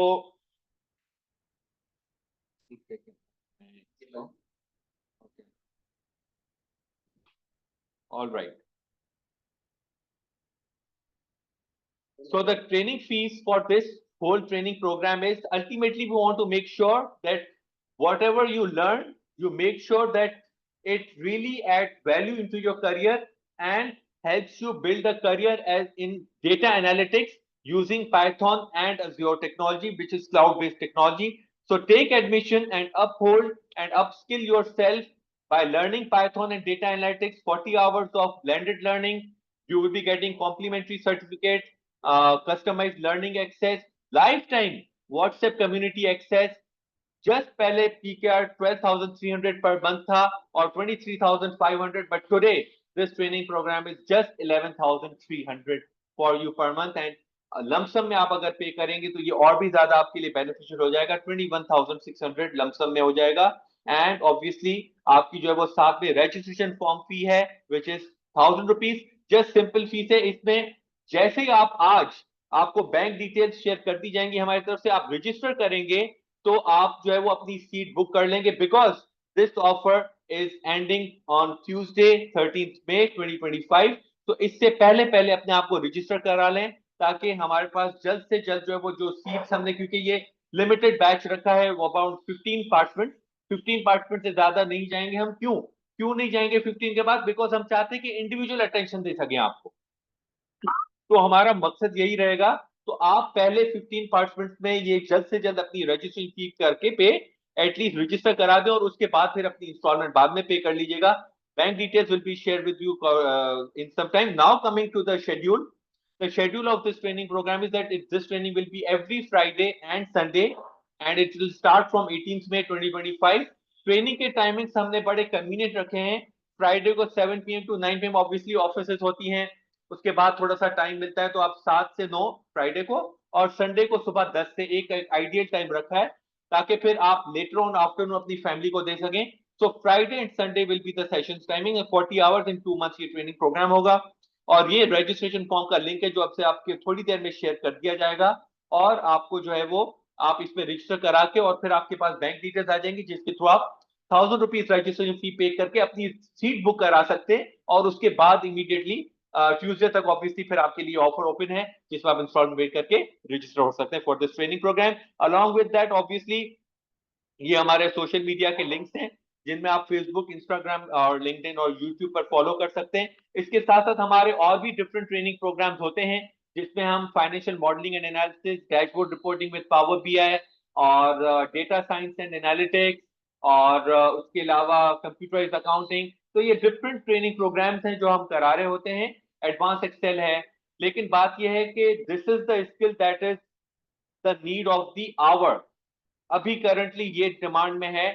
all right. So the training fees for this whole training program is, ultimately we want to make sure that whatever you learn, you make sure that it really adds value into your career and helps you build a career as in data analytics using Python and Azure technology, which is cloud-based technology. So take admission and uphold and upskill yourself by learning Python and data analytics, 40 hours of blended learning. You will be getting complimentary certificates, customized learning access, lifetime WhatsApp community access. Just पहले PKR 12,300 per month था और 23,500, but today this training program is just 11,300 for you per month. And lump sum में आप अगर पे करेंगे तो ये और भी ज्यादा आपके लिए बेनिफिशियल हो जाएगा. 21,600 लमसम में हो जाएगा. एंड ऑब्वियसली आपकी जो है वो साथ में रजिस्ट्रेशन फॉर्म फी है which is 1,000 rupees. Just simple fees है. इसमें जैसे ही आप आज आपको बैंक डिटेल्स शेयर कर दी जाएंगी हमारी तरफ से, आप रजिस्टर करेंगे तो आप जो है वो अपनी सीट बुक कर लेंगे. Because this offer is ending on Tuesday 13 मई 2025. तो इससे पहले पहले अपने आप को रजिस्टर करा लें ताकि हमारे पास जल्द से जल्द जो है वो जो सीट्स हमने, क्योंकि ये लिमिटेड बैच रखा है, वो अबाउट 15 पार्टिसिपेंट से ज्यादा नहीं जाएंगे हम. क्यों? क्यों नहीं जाएंगे 15 के बाद? बिकॉज हम चाहते हैं कि इंडिविजुअल अटेंशन दे सकें आपको, तो हमारा मकसद यही रहेगा। तो आप पहले 15 पार्टिसिपेंट्स में ये जल्द से जल्द अपनी रजिस्ट्रेशन फी करके पे एटलीस्ट रजिस्टर करा दें, और उसके बाद फिर अपनी इंस्टॉलमेंट बाद में पे कर लीजिएगा। Bank details will be share with you in some time. Now coming to the schedule. The schedule of this training program is that this training will be every Friday and Sunday, and it will start from 18th May 2025. Training के timings हमने बड़े convenient रखे हैं। Friday को 7 PM to 9 PM obviously offices होती हैं, उसके बाद थोड़ा सा टाइम मिलता है, तो आप 7 से 9 फ्राइडे को, और संडे को सुबह 10 से 1 आइडियल टाइम रखा है, ताकि फिर आप लेटर ऑन आफ्टरनून अपनी फैमिली को दे सकें। So Friday and Sunday will be the session timing, 40 hours in 2 months ये ट्रेनिंग प्रोग्राम होगा। और ये रजिस्ट्रेशन फॉर्म का लिंक है जो आपसे आपके थोड़ी देर में शेयर कर दिया जाएगा, और आपको जो है वो आप इसमें रजिस्टर करा के, और फिर आपके पास बैंक डिटेल्स आ जाएंगी, जिसके थ्रू आप 1000 रुपीज रजिस्ट्रेशन फी पे करके अपनी सीट बुक करा सकते हैं, और उसके बाद इमीडिएटली ट्यूसडे तक ऑब्वियसली फिर आपके लिए ऑफर ओपन है, जिसमें आप इंस्टॉलमेंट वेट करके रजिस्टर हो सकते हैं for this training programme. Along with that obviously ये हमारे सोशल मीडिया के लिंक्स हैं, जिनमें आप फेसबुक, इंस्टाग्राम और लिंक्डइन और यूट्यूब पर फॉलो कर सकते हैं। इसके साथ साथ हमारे और भी डिफरेंट ट्रेनिंग प्रोग्राम्स होते हैं, जिसमें हम financial modelling and analysis, dashboard reporting with power BI, और डेटा साइंस एंड एनालिटिक्स, और उसके अलावा कंप्यूटराइज्ड अकाउंटिंग। तो ये डिफरेंट ट्रेनिंग प्रोग्राम्स हैं जो हम करा रहे होते हैं। एडवांस एक्सेल है, लेकिन बात यह है कि this is the skill that is the need of the hour. अभी करंटली ये डिमांड में है।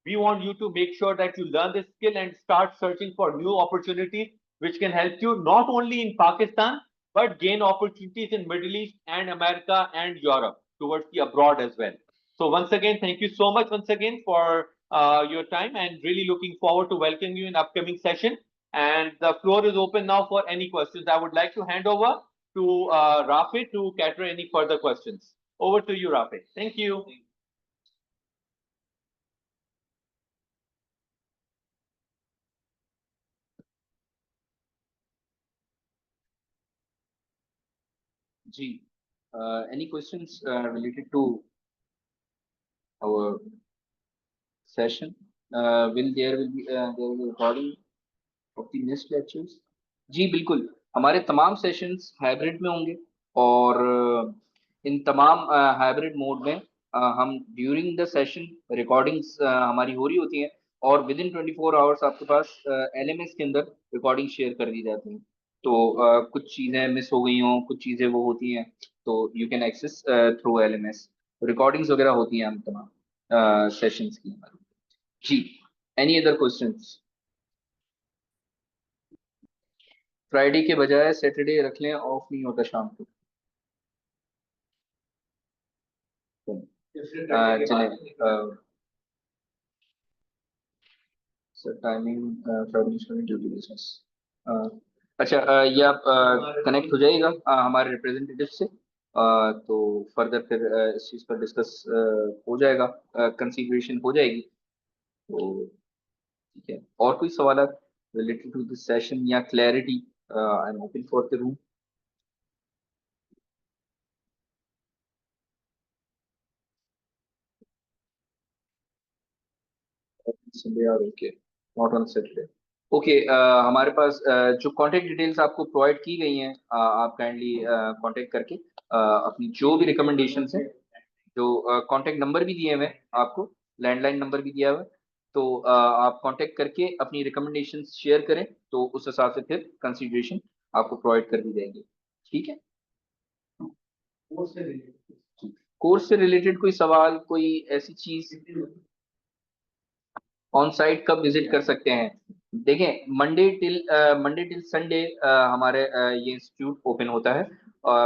We want you to make sure that you learn this skill and start searching for new opportunities which can help you not only in Pakistan but gain opportunities in Middle East and America and Europe towards the abroad as well. So once again, thank you so much once again for your time, and really looking forward to welcoming you in upcoming session. And the floor is open now for any questions. I would like to hand over to Rafi to cater any further questions. Over to you, Rafi. Thank you. Ji, any questions related to our session? Will be recording of the next lectures? जी बिल्कुल, हमारे तमाम sessions hybrid में होंगे, और इन तमाम hybrid mode में हम during the session recordings हमारी हो रही होती हैं, और विद इन 24 आवर्स आपके पास LMS के अंदर रिकॉर्डिंग शेयर कर दी जाती हैं। तो कुछ चीज़ें मिस हो गई हों, कुछ चीज़ें वो होती हैं, तो you can access through LMS। Recordings वगैरह होती हैं हम तमाम सेशंस की हमारी। जी, एनी अदर क्वेश्चंस? फ्राइडे के बजाय सैटरडे रख लें, ऑफ नहीं होता शाम को। चलें, sir timing Friday duty business. अच्छा, ये आप कनेक्ट हो जाइएगा हमारे रिप्रेजेंटेटिव से, तो फर्दर फिर इस चीज़ पर डिस्कस हो जाएगा, कंसीडरेशन हो जाएगी। तो ठीक है, और कोई सवाल रिलेटेड टू दिस सेशन या clarity? I am open for the room. Sunday और okay, not on Saturday. Okay, हमारे पास जो कांटेक्ट डिटेल्स आपको प्रोवाइड की गई हैं, आप काइंडली कांटेक्ट करके अपनी जो भी रिकमेंडेशंस हैं, जो कांटेक्ट नंबर भी दिए हुए हैं आपको, लैंडलाइन नंबर भी दिया हुआ है, तो आप कांटेक्ट करके अपनी रिकमेंडेशंस शेयर करें, तो उस हिसाब से फिर कंसीडरेशन आपको प्रोवाइड कर दी जाएगी। ठीक है, कोर्स से रिलेटेड कोई सवाल, कोई ऐसी चीज? ऑन साइट कब विजिट कर सकते हैं? देखें, मंडे टिल संडे हमारे ये इंस्टीट्यूट ओपन होता है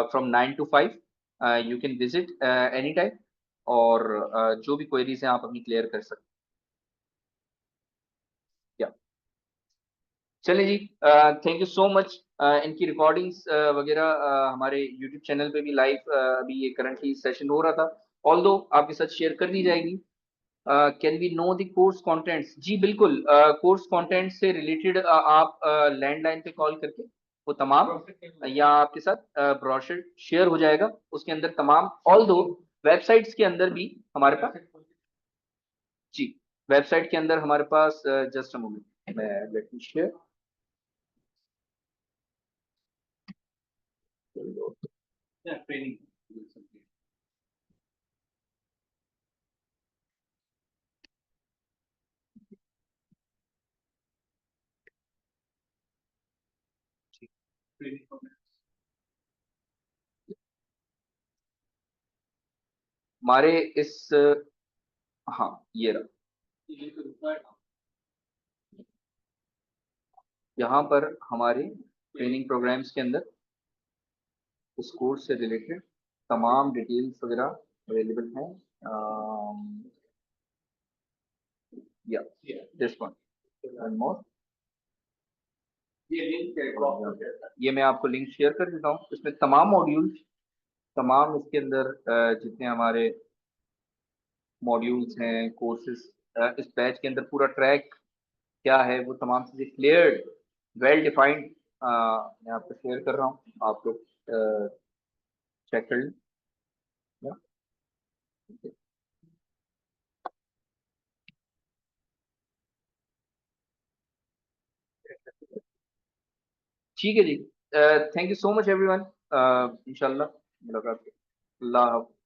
from 9 to 5। You can visit any time, और जो भी क्वेरीज हैं आप अपनी क्लियर कर सकते हैं। या चलिए जी, थैंक यू सो मच। इनकी रिकॉर्डिंग्स वगैरह हमारे यूट्यूब चैनल पे भी लाइव अभी ये करंटली सेशन हो रहा था, ऑल्दो आपके साथ शेयर कर दी जाएगी। Can we know the course contents? जी बिल्कुल, कोर्स कंटेंट से रिलेटेड आप लैंडलाइन पे कॉल करके वो तमाम, या आपके साथ ब्रोशर शेयर हो जाएगा, उसके अंदर तमाम, ऑल दो वेबसाइट्स के अंदर भी हमारे पास, जी वेबसाइट के अंदर हमारे पास, जस्ट अ मोमेंट, मैं लेट मी शेयर। हमारे इस हाँ ये रहा, यहाँ पर हमारे ट्रेनिंग प्रोग्राम्स के अंदर इस कोर्स से रिलेटेड तमाम डिटेल्स वगैरह अवेलेबल हैं। या दिस वन एंड मोर, ये मैं आपको लिंक शेयर कर देता हूँ। इसमें तमाम मॉड्यूल्स, तमाम इसके अंदर जितने हमारे मॉड्यूल्स हैं, कोर्सेज, इस बैच के अंदर पूरा ट्रैक क्या है वो तमाम चीज़ें क्लियर, वेल डिफाइंड मैं आपको शेयर कर रहा हूँ, आप लोग चेक कर लें। ठीक है जी, thank you so much everyone, इंशाल्लाह मुलाकात, अल्लाह हाफ़िज़।